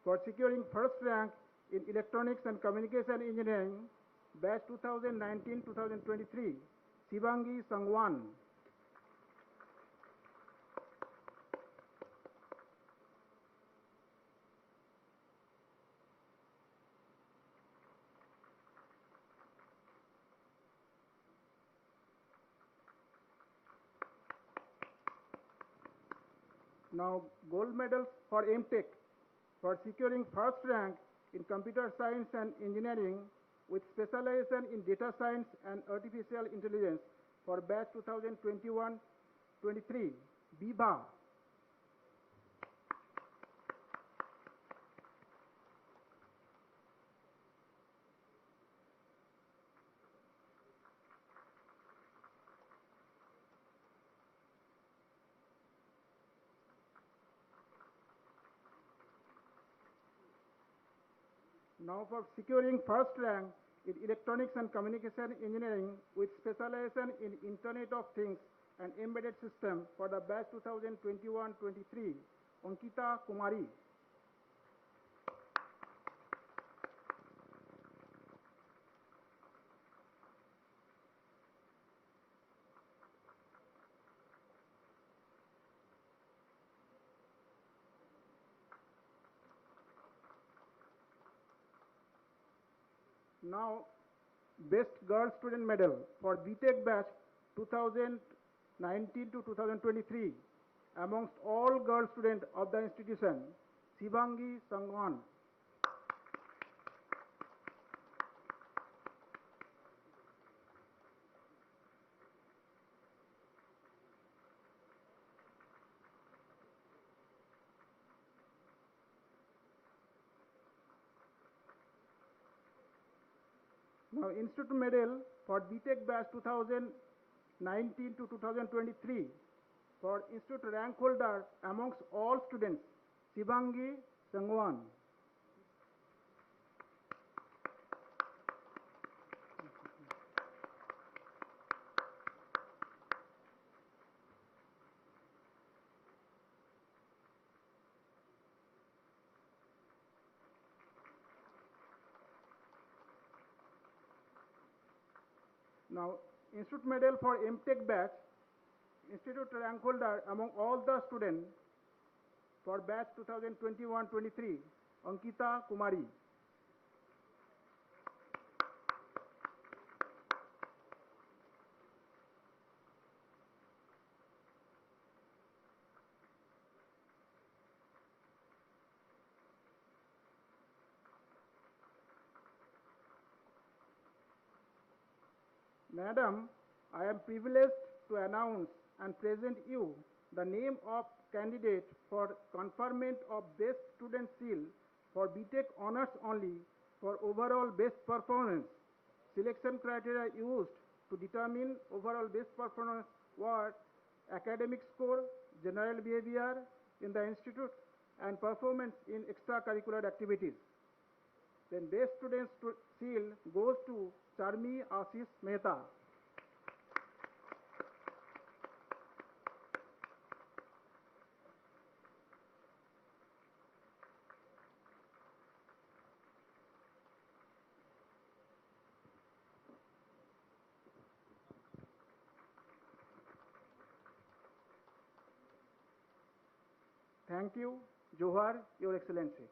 for securing first rank in Electronics and Communication Engineering, batch 2019-2023, Shivangi Sangwan. Now gold medals for MTech, for securing first rank in Computer Science and Engineering with specialization in Data Science and Artificial Intelligence for batch 2021-23, Biba. Now for securing first rank in Electronics and Communication Engineering with specialization in Internet of Things and Embedded System for the batch 2021-23, Ankita Kumari. Now, Best Girl Student Medal for BTech batch 2019 to 2023 amongst all girl students of the institution, Shivangi Sangwan. Now, Institute Medal for BTech batch 2019 to 2023 for Institute rank holder amongst all students, Shivangi Sangwan. Now, Institute Medal for MTech batch, Institute rank holder among all the students for batch 2021-23, Ankita Kumari. Madam, I am privileged to announce and present you the name of candidate for conferment of Best Student Seal for BTech honors only for overall best performance. Selection criteria used to determine overall best performance were academic score, general behavior in the institute, and performance in extracurricular activities. Then Best Student Seal goes to Charmi Ashish Mehta. Thank you. Johar, Your Excellency.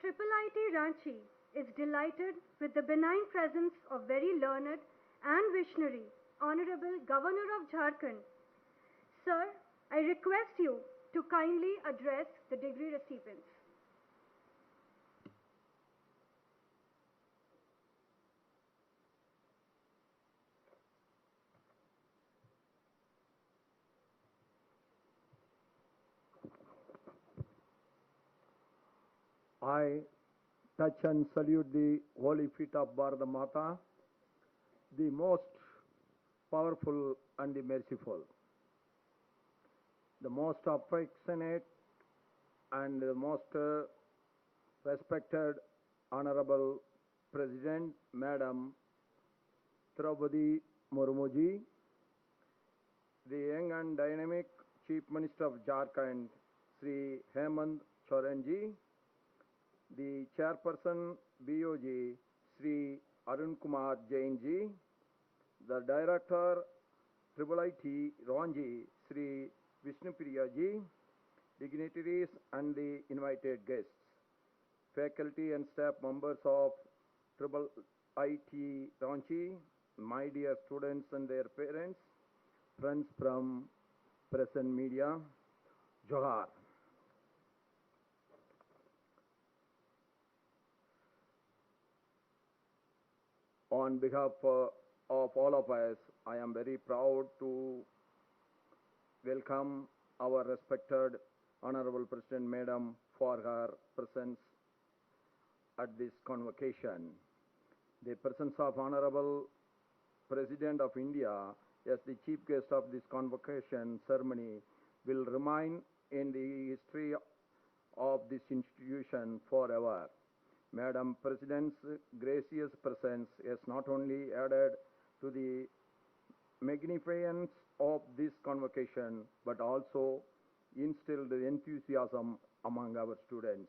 IIIT Ranchi is delighted with the benign presence of very learned and visionary Honorable Governor of Jharkhand. Sir, I request you to kindly address the degree recipients. I touch and salute the holy feet of Bharata Mata, the most powerful and the merciful, the most affectionate and the most respected Honorable President, Madam Draupadi Murmu ji, the young and dynamic Chief Minister of Jharkhand, Sri Hemant Soren ji, the Chairperson BOG, Sri Arun Kumar Jain ji, the Director IIIT Ranchi, Sri Vishnu Priya ji, dignitaries and the invited guests, faculty and staff members of IIIT Ranchi, my dear students and their parents, friends from press and media, Johar. On behalf of all of us, I am very proud to welcome our respected Honorable President Madam for her presence at this convocation. The presence of Honorable President of India as the chief guest of this convocation ceremony will remain in the history of this institution forever. Madam President's gracious presence has not only added to the magnificence of this convocation, but also instilled enthusiasm among our students.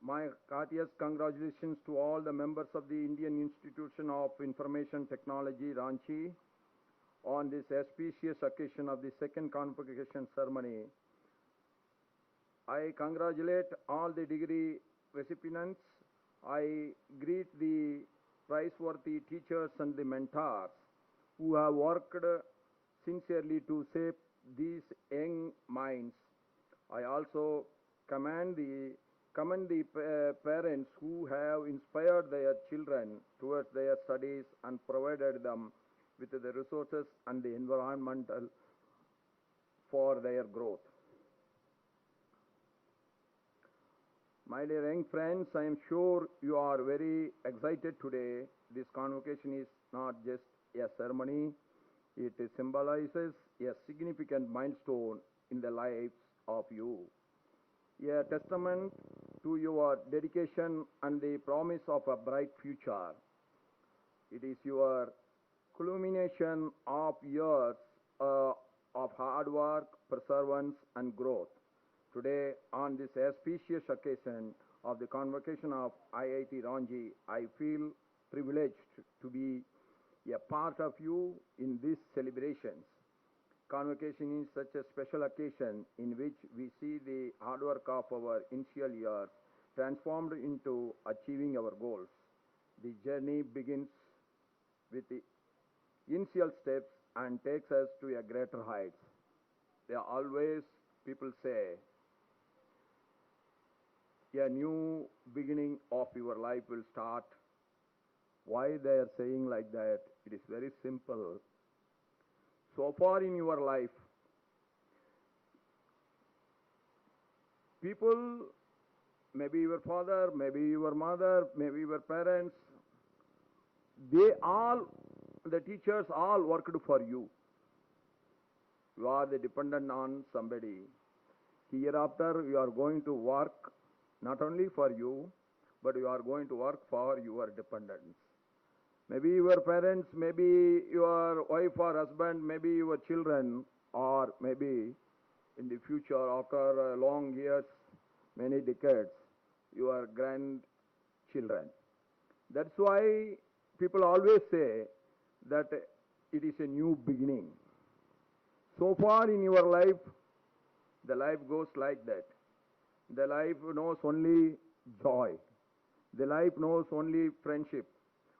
My heartiest congratulations to all the members of the Indian Institution of Information Technology, Ranchi, on this auspicious occasion of the second convocation ceremony. I congratulate all the degree recipients. I greet the praiseworthy teachers and the mentors who have worked sincerely to shape these young minds. I also commend the parents who have inspired their children towards their studies and provided them with the resources and the environmental for their growth. My dear young friends, I am sure you are very excited today. This convocation is not just a ceremony, it symbolizes a significant milestone in the lives of you. A testament to your dedication and the promise of a bright future. It is your culmination of years of hard work, perseverance, and growth. Today, on this auspicious occasion of the convocation of IIT Ranchi, I feel privileged to be a part of you in these celebrations. Convocation is such a special occasion in which we see the hard work of our initial years transformed into achieving our goals. The journey begins with the initial steps and takes us to a greater heights. There are always people say a new beginning of your life will start. Why they are saying like that? It is very simple. So far in your life, people, maybe your father, maybe your mother, maybe your parents, the teachers all worked for you. You are the dependent on somebody. Hereafter, you are going to work not only for you, but you are going to work for your dependents. Maybe your parents, maybe your wife or husband, maybe your children, or maybe in the future, after long years, many decades, your grandchildren. That's why people always say that it is a new beginning. So far in your life, the life goes like that. The life knows only joy. The life knows only friendship.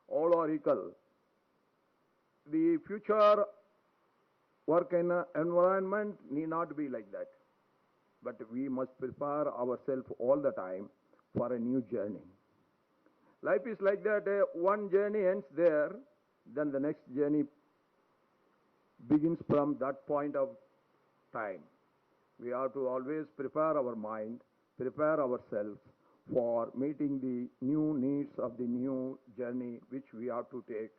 All are equal. The future work environment need not be like that. But we must prepare ourselves all the time for a new journey. Life is like that. One journey ends there, then the next journey begins from that point of time. We have to always prepare our mind, prepare ourselves for meeting the new needs of the new journey which we have to take.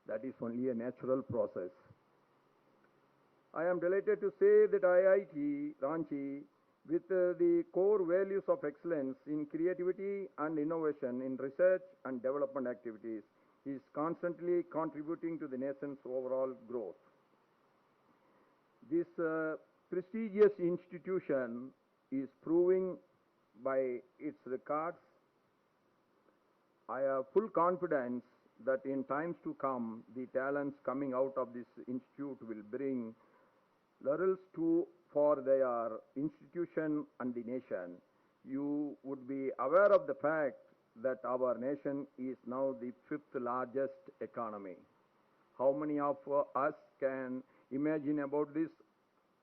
That is only a natural process. I am delighted to say that IIT Ranchi, with the core values of excellence in creativity and innovation in research and development activities, is constantly contributing to the nation's overall growth. This prestigious institution is proving by its records. I have full confidence that in times to come, the talents coming out of this institute will bring laurels for their institution and the nation. You would be aware of the fact that our nation is now the 5th largest economy. How many of us can imagine about this?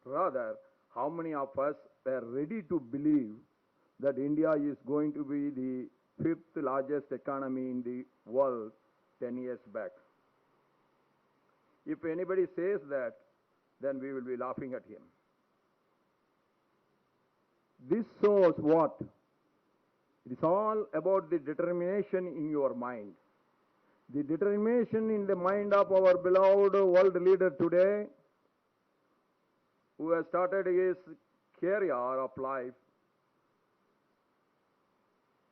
Rather, how many of us are ready to believe that India is going to be the 5th largest economy in the world 10 years back? If anybody says that, then we will be laughing at him. This shows what? It is all about the determination in your mind. The determination in the mind of our beloved world leader today, who has started his career of life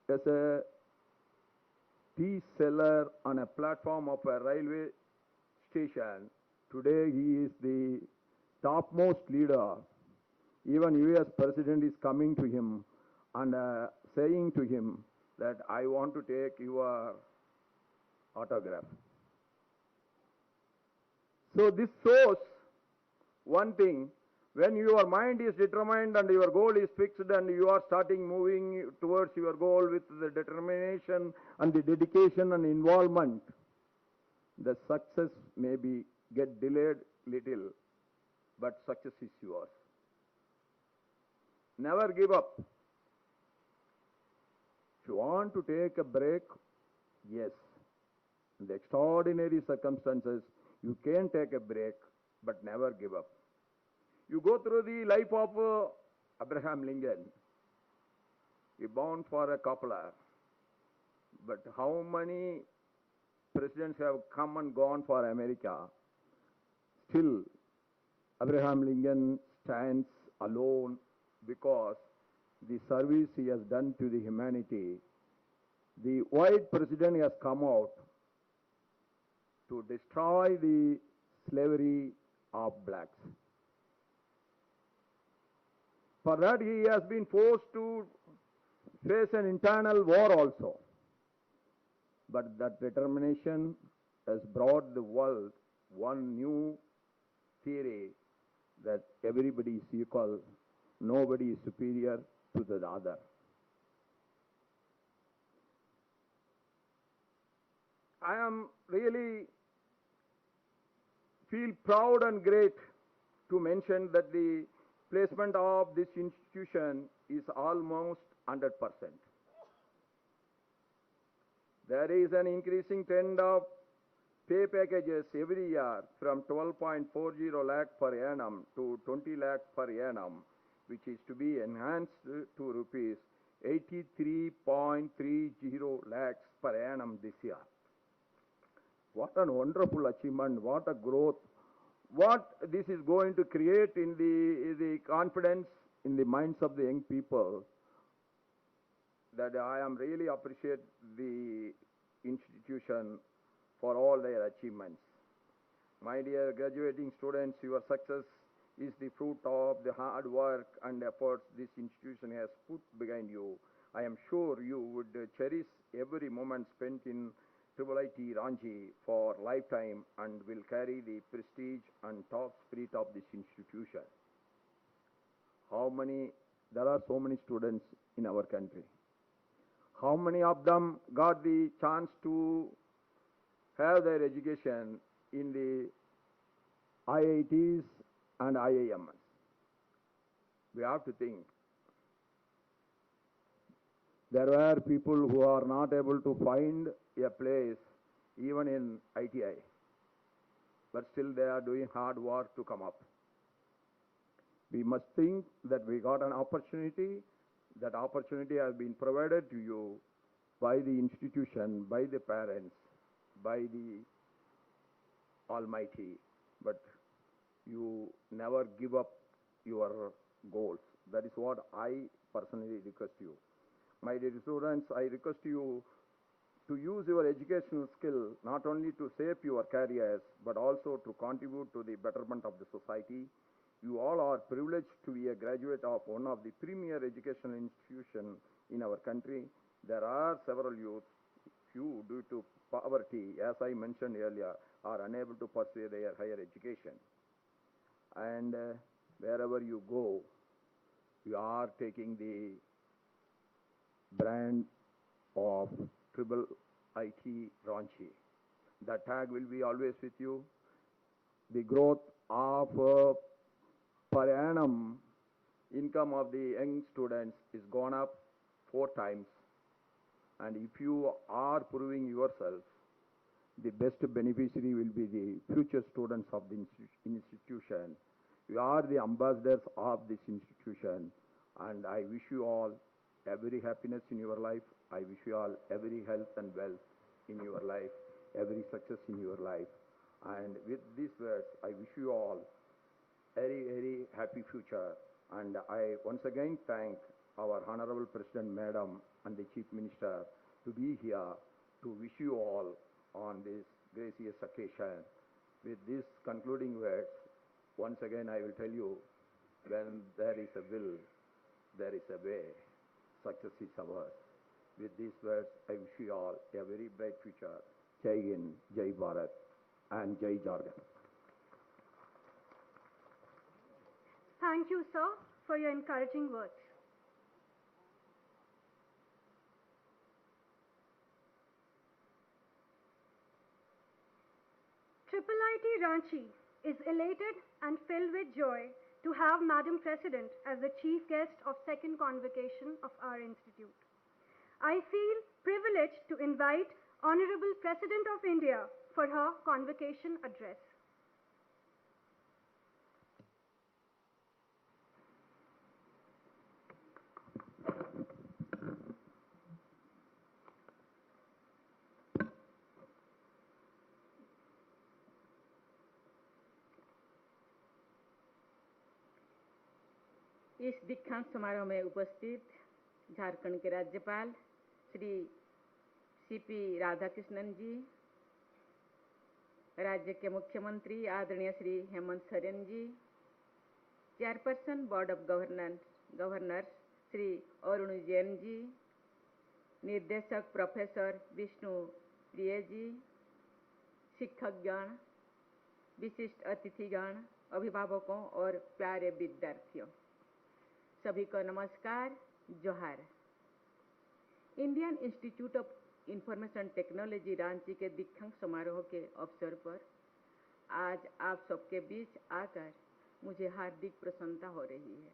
as a tea seller on a platform of a railway station. Today he is the topmost leader. Even US President is coming to him and saying to him that I want to take your autograph. So this shows one thing. When your mind is determined and your goal is fixed and you are starting moving towards your goal with the determination and the dedication and involvement, the success may be get delayed little, but success is yours. Never give up. If you want to take a break, yes. In the extraordinary circumstances, you can take a break, but never give up. You go through the life of Abraham Lincoln. He bound for a coupler. But how many presidents have come and gone for America? Still, Abraham Lincoln stands alone because the service he has done to the humanity, the white president has come out to destroy the slavery of blacks. For that he has been forced to face an internal war also. But that determination has brought the world one new theory that everybody is equal, nobody is superior to the other. I am really feel proud and great to mention that the placement of this institution is almost 100%. There is an increasing trend of pay packages every year from 12.40 lakh per annum to 20 lakh per annum, which is to be enhanced to rupees 83.30 lakhs per annum this year. What a wonderful achievement, what a growth, what this is going to create in the confidence in the minds of the young people, that I am really appreciate the institution for all their achievements. My dear graduating students, your success is the fruit of the hard work and efforts this institution has put behind you. I am sure you would cherish every moment spent in IIIT Ranchi for lifetime and will carry the prestige and top spirit of this institution. There are so many students in our country. How many of them got the chance to have their education in the IITs and IIMs? We have to think. There were people who are not able to find a place even in ITI, but still they are doing hard work to come up. We must think that we got an opportunity. That opportunity has been provided to you by the institution, by the parents, by the Almighty, but you never give up your goals. That is what I personally request you. My dear students, I request you to use your educational skill not only to shape your careers, but also to contribute to the betterment of the society. You all are privileged to be a graduate of one of the premier educational institutions in our country. There are several youth, few due to poverty, as I mentioned earlier, are unable to pursue their higher education. And wherever you go, you are taking the brand of IIIT Ranchi. That tag will be always with you. The growth of per annum income of the young students is gone up 4 times. And if you are proving yourself, the best beneficiary will be the future students of the institution. You are the ambassadors of this institution, and I wish you all every happiness in your life. I wish you all every health and wealth in your life, every success in your life. And with these words, I wish you all very, very happy future. And I once again thank our Honorable President Madam and the Chief Minister to be here to wish you all on this gracious occasion. With these concluding words, once again I will tell you, when there is a will, there is a way. Success is ours. With these words, I wish you all a very bright future. Jai Hind, Jai Bharat, and Jai Jharkhand. Thank you, sir, for your encouraging words. IIIT Ranchi is elated and filled with joy to have Madam President as the chief guest of second convocation of our institute. I feel privileged to invite Honorable President of India for her convocation address. इस दीक्षांत समारोह में उपस्थित झारखंड के राज्यपाल Shri CP Radhakrishnan जी, राज्य के मुख्यमंत्री आदरणीय Shri Hemant Soren ji, chairperson board of governors Shri Arun Jain ji, निर्देशक प्रोफेसर विष्णु प्रिय जी, शिक्षकगण, विशिष्ट अतिथिगण, अभिभावकों और प्यारे विद्यार्थियों, सभी को नमस्कार, जोहार। Indian institute of information technology Ranchi के दीक्षांत समारोह के अवसर पर आज आप सबके बीच आकर मुझे हार्दिक प्रसन्नता हो रही है।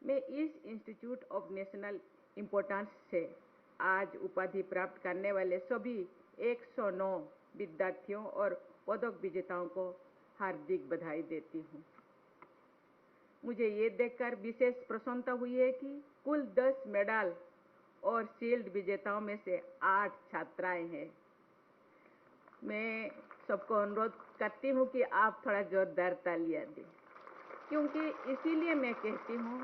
मैं इस इंस्टीट्यूट ऑफ नेशनल इम्पोर्टेंस से आज उपाधि प्राप्त करने वाले सभी 109 विद्यार्थियों और पदक विजेताओं को हार्दिक बधाई देती हूँ। मुझे ये देखकर विशेष प्रसन्नता हुई है कि कुल 10 मेडल और शील्ड विजेताओं में से 8 छात्राएं हैं। मैं सबको अनुरोध करती हूँ कि आप थोड़ा जोरदार तालियां दें, क्योंकि इसीलिए मैं कहती हूँ,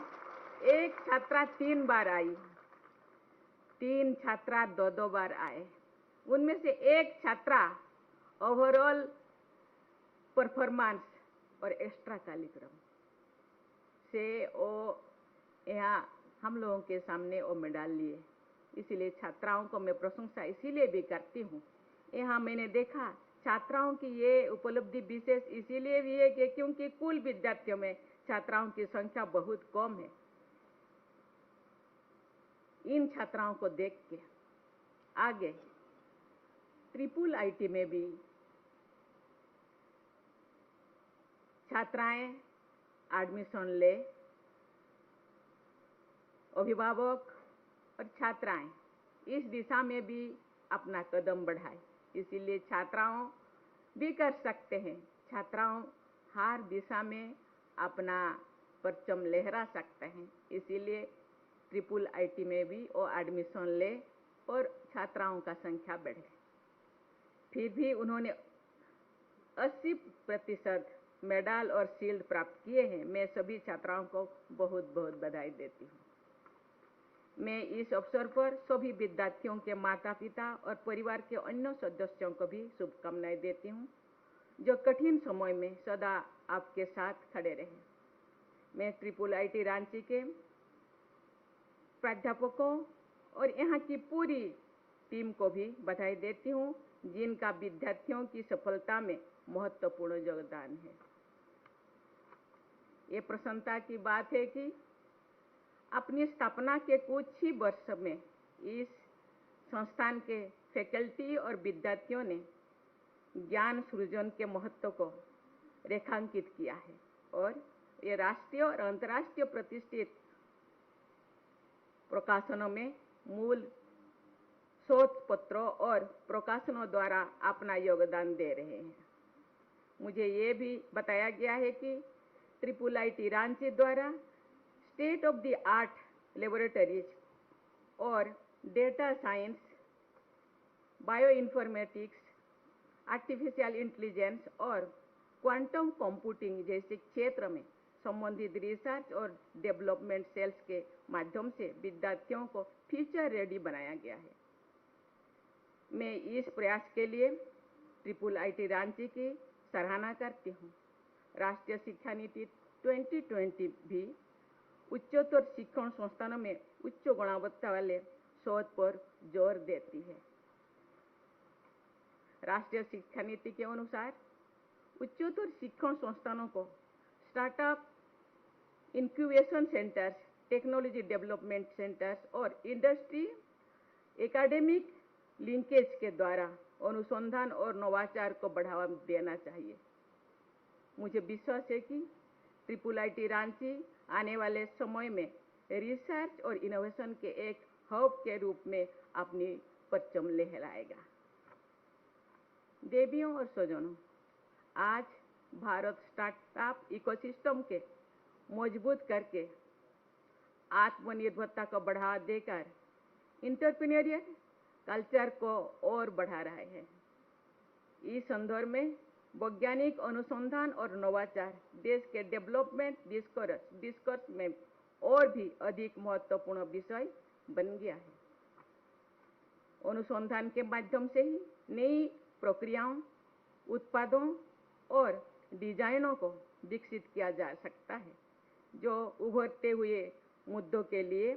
एक छात्रा 3 बार आई, 3 छात्रा 2 बार आए, उनमें से एक छात्रा ओवरऑल परफॉर्मेंस और एक्स्ट्रा कार्यक्रम से वो यहाँ हम लोगों के वो मेडल लिए। इसीलिए छात्राओं को मैं प्रशंसा इसीलिए भी करती हूँ। यहाँ मैंने देखा छात्राओं की ये उपलब्धि विशेष इसीलिए भी है कि क्योंकि कुल विद्यार्थियों में छात्राओं की संख्या बहुत कम है। इन छात्राओं को देख के आगे IIIT में भी छात्राएं एडमिशन ले, अभिभावक और छात्राएं इस दिशा में भी अपना कदम बढ़ाए। इसीलिए छात्राओं भी कर सकते हैं, छात्राओं हर दिशा में अपना परचम लहरा सकते हैं। इसीलिए IIIT में भी वो एडमिशन ले और छात्राओं का संख्या बढ़े। फिर भी उन्होंने 80% मेडल और शील्ड प्राप्त किए हैं। मैं सभी छात्राओं को बहुत बहुत बधाई देती हूँ। मैं इस अवसर पर सभी विद्यार्थियों के माता पिता और परिवार के अन्य सदस्यों को भी शुभकामनाएं देती हूँ, जो कठिन समय में सदा आपके साथ खड़े रहे। मैं IIIT रांची के प्राध्यापकों और यहाँ की पूरी टीम को भी बधाई देती हूँ, जिनका विद्यार्थियों की सफलता में महत्वपूर्ण योगदान है। ये प्रसन्नता की बात है कि अपनी स्थापना के कुछ ही वर्ष में इस संस्थान के फैकल्टी और विद्यार्थियों ने ज्ञान सृजन के महत्व को रेखांकित किया है और ये राष्ट्रीय और अंतर्राष्ट्रीय प्रतिष्ठित प्रकाशनों में मूल शोध पत्रों और प्रकाशनों द्वारा अपना योगदान दे रहे हैं। मुझे ये भी बताया गया है कि IIIT रांची द्वारा state of the art laboratories और data science, bioinformatics, artificial intelligence और क्वांटम कंप्यूटिंग जैसे क्षेत्र में संबंधित रिसर्च और डेवलपमेंट सेल्स के माध्यम से विद्यार्थियों को फ्यूचर रेडी बनाया गया है। मैं इस प्रयास के लिए IIIT रांची की सराहना करती हूँ। राष्ट्रीय शिक्षा नीति 2020 भी उच्चतर शिक्षण संस्थानों में उच्च गुणवत्ता वाले शोध पर जोर देती है। राष्ट्रीय शिक्षा नीति के अनुसार उच्चतर शिक्षण संस्थानों को startup, incubation centres, technology development centres और इंडस्ट्री एकेडमिक लिंकेज के द्वारा अनुसंधान और नवाचार को बढ़ावा देना चाहिए। मुझे विश्वास है कि IIIT रांची आने वाले समय में रिसर्च और इनोवेशन के एक हब के रूप में अपनी परचम लहराएगा। देवियों और स्वजनों, आज भारत स्टार्टअप इकोसिस्टम के मजबूत करके आत्मनिर्भरता को बढ़ावा देकर एंटरप्रेन्योरियल कल्चर को और बढ़ा रहा है। इस संदर्भ में वैज्ञानिक अनुसंधान और नवाचार देश के डेवलपमेंट डिस्कोर्स में और भी अधिक महत्वपूर्ण विषय बन गया है। अनुसंधान के माध्यम से ही नई प्रक्रियाओं, उत्पादों और डिजाइनों को विकसित किया जा सकता है, जो उभरते हुए मुद्दों के लिए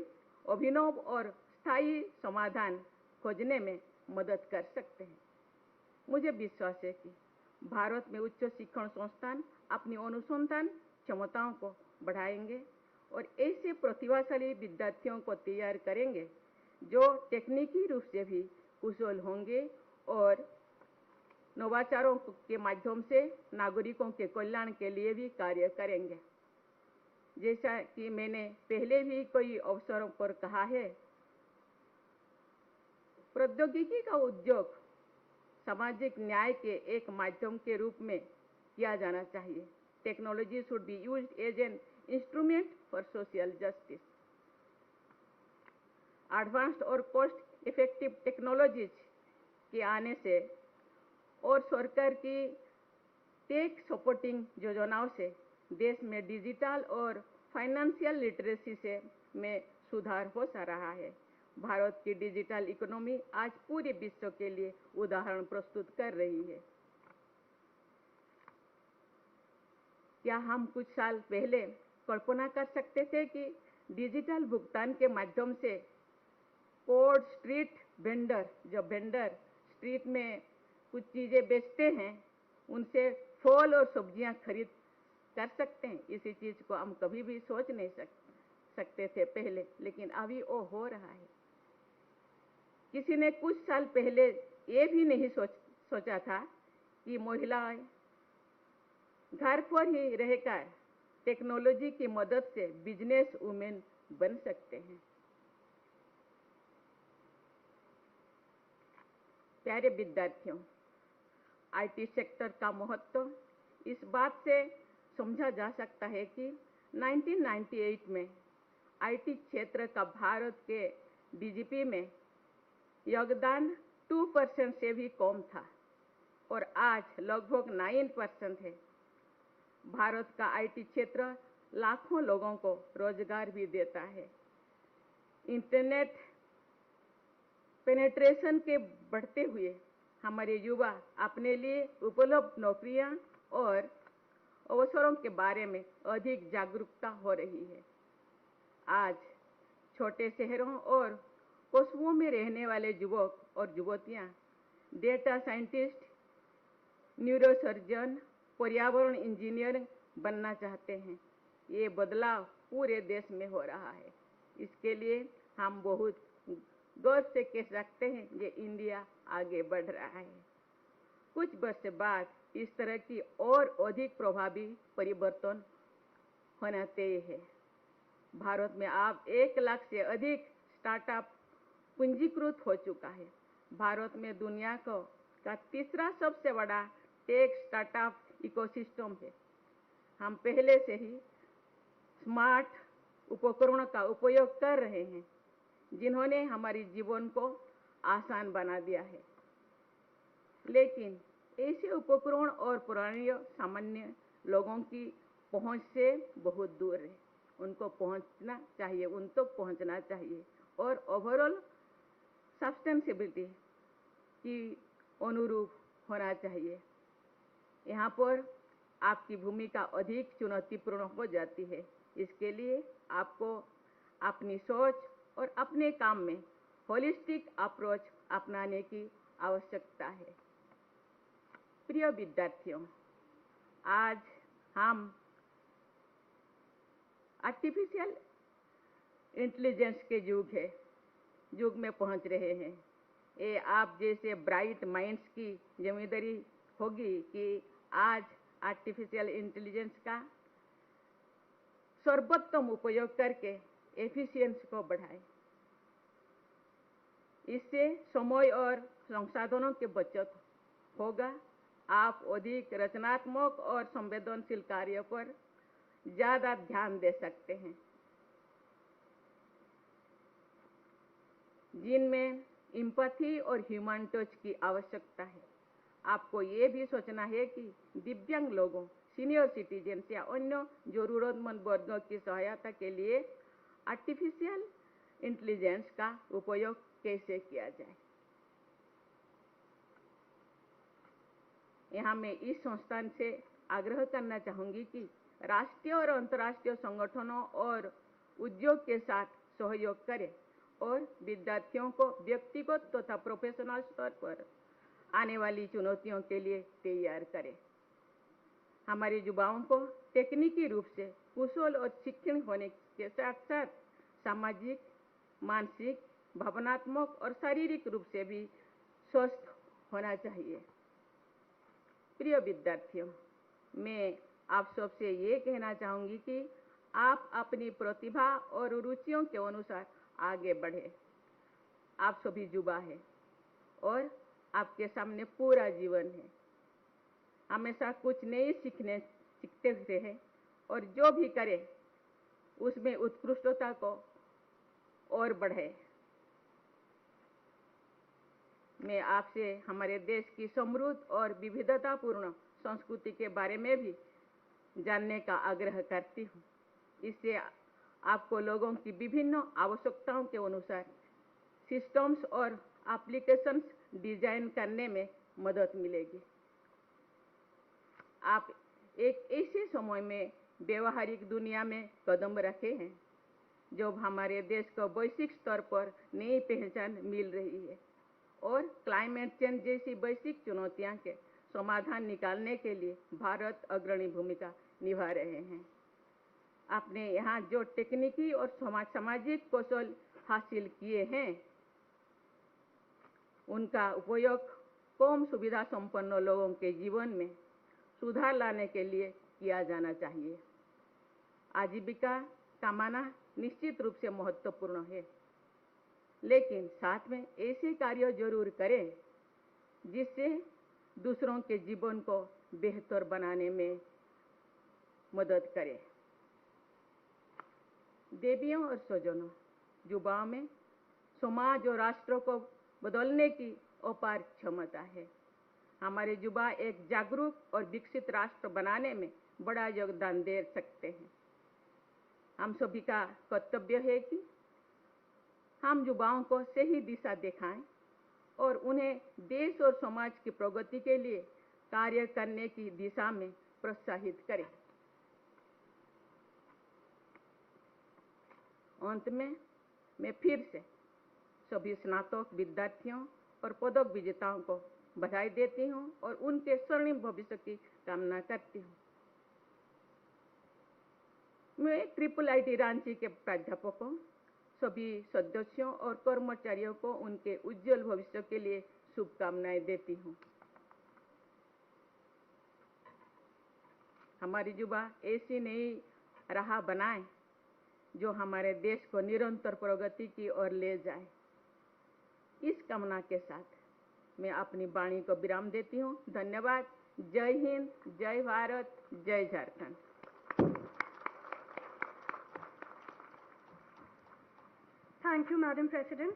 अभिनव और स्थायी समाधान खोजने में मदद कर सकते हैं। मुझे विश्वास है कि भारत में उच्च शिक्षण संस्थान अपनी अनुसंधान क्षमताओं को बढ़ाएंगे और ऐसे प्रतिभाशाली विद्यार्थियों को तैयार करेंगे जो तकनीकी रूप से भी कुशल होंगे और नवाचारों के माध्यम से नागरिकों के कल्याण के लिए भी कार्य करेंगे। जैसा कि मैंने पहले भी कई अवसरों पर कहा है, प्रौद्योगिकी का उपयोग सामाजिक न्याय के एक माध्यम के रूप में किया जाना चाहिए। Technology should be used as an instrument for social justice. Advanced और कॉस्ट इफेक्टिव टेक्नोलॉजीज के आने से और सरकार की टेक सपोर्टिंग योजनाओं से देश में डिजिटल और फाइनेंशियल लिटरेसी से में सुधार हो रहा है। भारत की डिजिटल इकोनॉमी आज पूरे विश्व के लिए उदाहरण प्रस्तुत कर रही है। क्या हम कुछ साल पहले कल्पना कर सकते थे कि डिजिटल भुगतान के माध्यम से कोड स्ट्रीट वेंडर, जो वेंडर स्ट्रीट में कुछ चीज़ें बेचते हैं, उनसे फल और सब्जियां खरीद कर सकते हैं? इसी चीज़ को हम कभी भी सोच नहीं सकते थे पहले, लेकिन अभी वो हो रहा है। किसी ने कुछ साल पहले ये भी नहीं सोचा था कि महिलाएं घर पर ही रहकर टेक्नोलॉजी की मदद से बिजनेस वुमेन बन सकते हैं। प्यारे विद्यार्थियों, आईटी सेक्टर का महत्व इस बात से समझा जा सकता है कि 1998 में आईटी क्षेत्र का भारत के डीजीपी में योगदान 2% से भी कम था और आज लगभग 9% है। भारत का आईटी क्षेत्र लाखों लोगों को रोजगार भी देता है। इंटरनेट पेनेट्रेशन के बढ़ते हुए हमारे युवा अपने लिए उपलब्ध नौकरियां और अवसरों के बारे में अधिक जागरूकता हो रही है। आज छोटे शहरों और कस्बों में रहने वाले युवक और युवतियां डेटा साइंटिस्ट, न्यूरोसर्जन, पर्यावरण इंजीनियर बनना चाहते हैं। ये बदलाव पूरे देश में हो रहा है। इसके लिए हम बहुत गर्व से कह सकते हैं कि इंडिया आगे बढ़ रहा है। कुछ वर्ष बाद इस तरह की और अधिक प्रभावी परिवर्तन होना तय है। भारत में अब 1 लाख से अधिक स्टार्टअप पूंजीकृत हो चुका है। भारत में दुनिया का तीसरा सबसे बड़ा टेक स्टार्टअप इकोसिस्टम है। हम पहले से ही स्मार्ट उपकरणों का उपयोग कर रहे हैं, जिन्होंने हमारे जीवन को आसान बना दिया है। लेकिन ऐसे उपकरण और पुराने सामान्य लोगों की पहुंच से बहुत दूर है। उनको पहुंचना चाहिए, उन तक पहुंचना चाहिए और ओवरऑल सस्टेनेबिलिटी की अनुरूप होना चाहिए। यहाँ पर आपकी भूमिका अधिक चुनौतीपूर्ण हो जाती है। इसके लिए आपको अपनी सोच और अपने काम में होलिस्टिक अप्रोच अपनाने की आवश्यकता है। प्रिय विद्यार्थियों, आज हम आर्टिफिशियल इंटेलिजेंस के युग में पहुंच रहे हैं। ये आप जैसे ब्राइट माइंड्स की जिम्मेदारी होगी कि आज आर्टिफिशियल इंटेलिजेंस का सर्वोत्तम उपयोग करके एफिशिएंसी को बढ़ाएं। इससे समय और संसाधनों की बचत होगा। आप अधिक रचनात्मक और संवेदनशील कार्यों पर ज़्यादा ध्यान दे सकते हैं, जिनमें एम्पैथी और ह्यूमन टच की आवश्यकता है। आपको ये भी सोचना है कि दिव्यांग लोगों, सीनियर सिटीजन्स या अन्य जरूरतमंद वर्गों की सहायता के लिए आर्टिफिशियल इंटेलिजेंस का उपयोग कैसे किया जाए। यहाँ मैं इस संस्थान से आग्रह करना चाहूँगी कि राष्ट्रीय और अंतर्राष्ट्रीय संगठनों और उद्योग के साथ सहयोग करें और विद्यार्थियों को व्यक्तिगत तथा प्रोफेशनल स्तर पर आने वाली चुनौतियों के लिए तैयार करें। हमारे युवाओं को तकनीकी रूप से कुशल और शिक्षण होने के साथ साथ सामाजिक, मानसिक, भावनात्मक और शारीरिक रूप से भी स्वस्थ होना चाहिए। प्रिय विद्यार्थियों, मैं आप सबसे ये कहना चाहूँगी कि आप अपनी प्रतिभा और रुचियों के अनुसार आगे बढ़ें। आप सभी युवा हैं और आपके सामने पूरा जीवन है। हमेशा कुछ नए सीखते रहें और जो भी करें उसमें उत्कृष्टता को और बढ़े। मैं आपसे हमारे देश की समृद्ध और विविधतापूर्ण संस्कृति के बारे में भी जानने का आग्रह करती हूँ। इससे आपको लोगों की विभिन्न आवश्यकताओं के अनुसार सिस्टम्स और एप्लीकेशंस डिजाइन करने में मदद मिलेगी। आप एक ऐसे समय में व्यवहारिक दुनिया में कदम रखे हैं जब हमारे देश को वैश्विक स्तर पर नई पहचान मिल रही है और क्लाइमेट चेंज जैसी वैश्विक चुनौतियों के समाधान निकालने के लिए भारत अग्रणी भूमिका निभा रहे हैं। आपने यहाँ जो तकनीकी और सामाजिक कौशल हासिल किए हैं उनका उपयोग कम सुविधा संपन्न लोगों के जीवन में सुधार लाने के लिए किया जाना चाहिए। आजीविका कमाना निश्चित रूप से महत्वपूर्ण है, लेकिन साथ में ऐसे कार्य जरूर करें जिससे दूसरों के जीवन को बेहतर बनाने में मदद करे। देवियों और स्वजनों, युवाओं में समाज और राष्ट्र को बदलने की अपार क्षमता है। हमारे युवा एक जागरूक और विकसित राष्ट्र बनाने में बड़ा योगदान दे सकते हैं। हम सभी का कर्तव्य है कि हम युवाओं को सही दिशा दिखाएं और उन्हें देश और समाज की प्रगति के लिए कार्य करने की दिशा में प्रोत्साहित करें। अंत में मैं फिर से सभी स्नातक विद्यार्थियों और पदक विजेताओं को बधाई देती हूं और उनके स्वर्णिम भविष्य की कामना करती हूं। मैं IIIT रांची के प्राध्यापकों, सभी सदस्यों और कर्मचारियों को उनके उज्जवल भविष्य के लिए शुभकामनाएं देती हूं। हमारी युवा ऐसी नई राह बनाए जो हमारे देश को निरंतर प्रगति की ओर ले जाए। इस कामना के साथ मैं अपनी वाणी को विराम देती हूँ। धन्यवाद। जय हिंद, जय भारत, जय Jharkhand. Thank you, Madam President.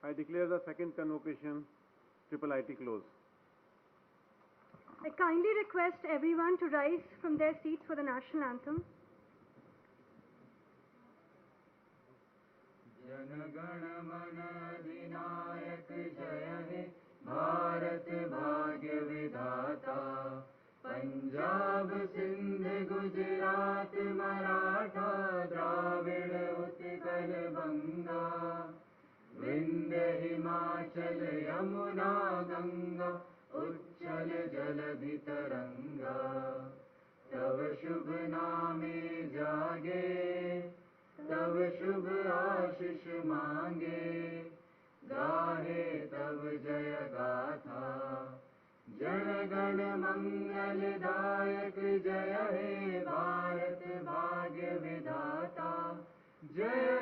I declare the second convocation IIIT closed. I kindly request everyone to rise from their seats for the national anthem. Jana Gana मन अधिनायक जय हे भारत भाग्य विधाता। पंजाब सिंध गुजरात मराठा द्राविड़ उत्कल बंगा। विंध्य हिमाचल यमुना गंगा उच्चल जलधि तरंगा। तव शुभ नामे जागे तव शुभ आशीष मांगे। गाहे तव जय गाथा जन गण मंगल दायक जय हे भारत भाग्य विधाता। जय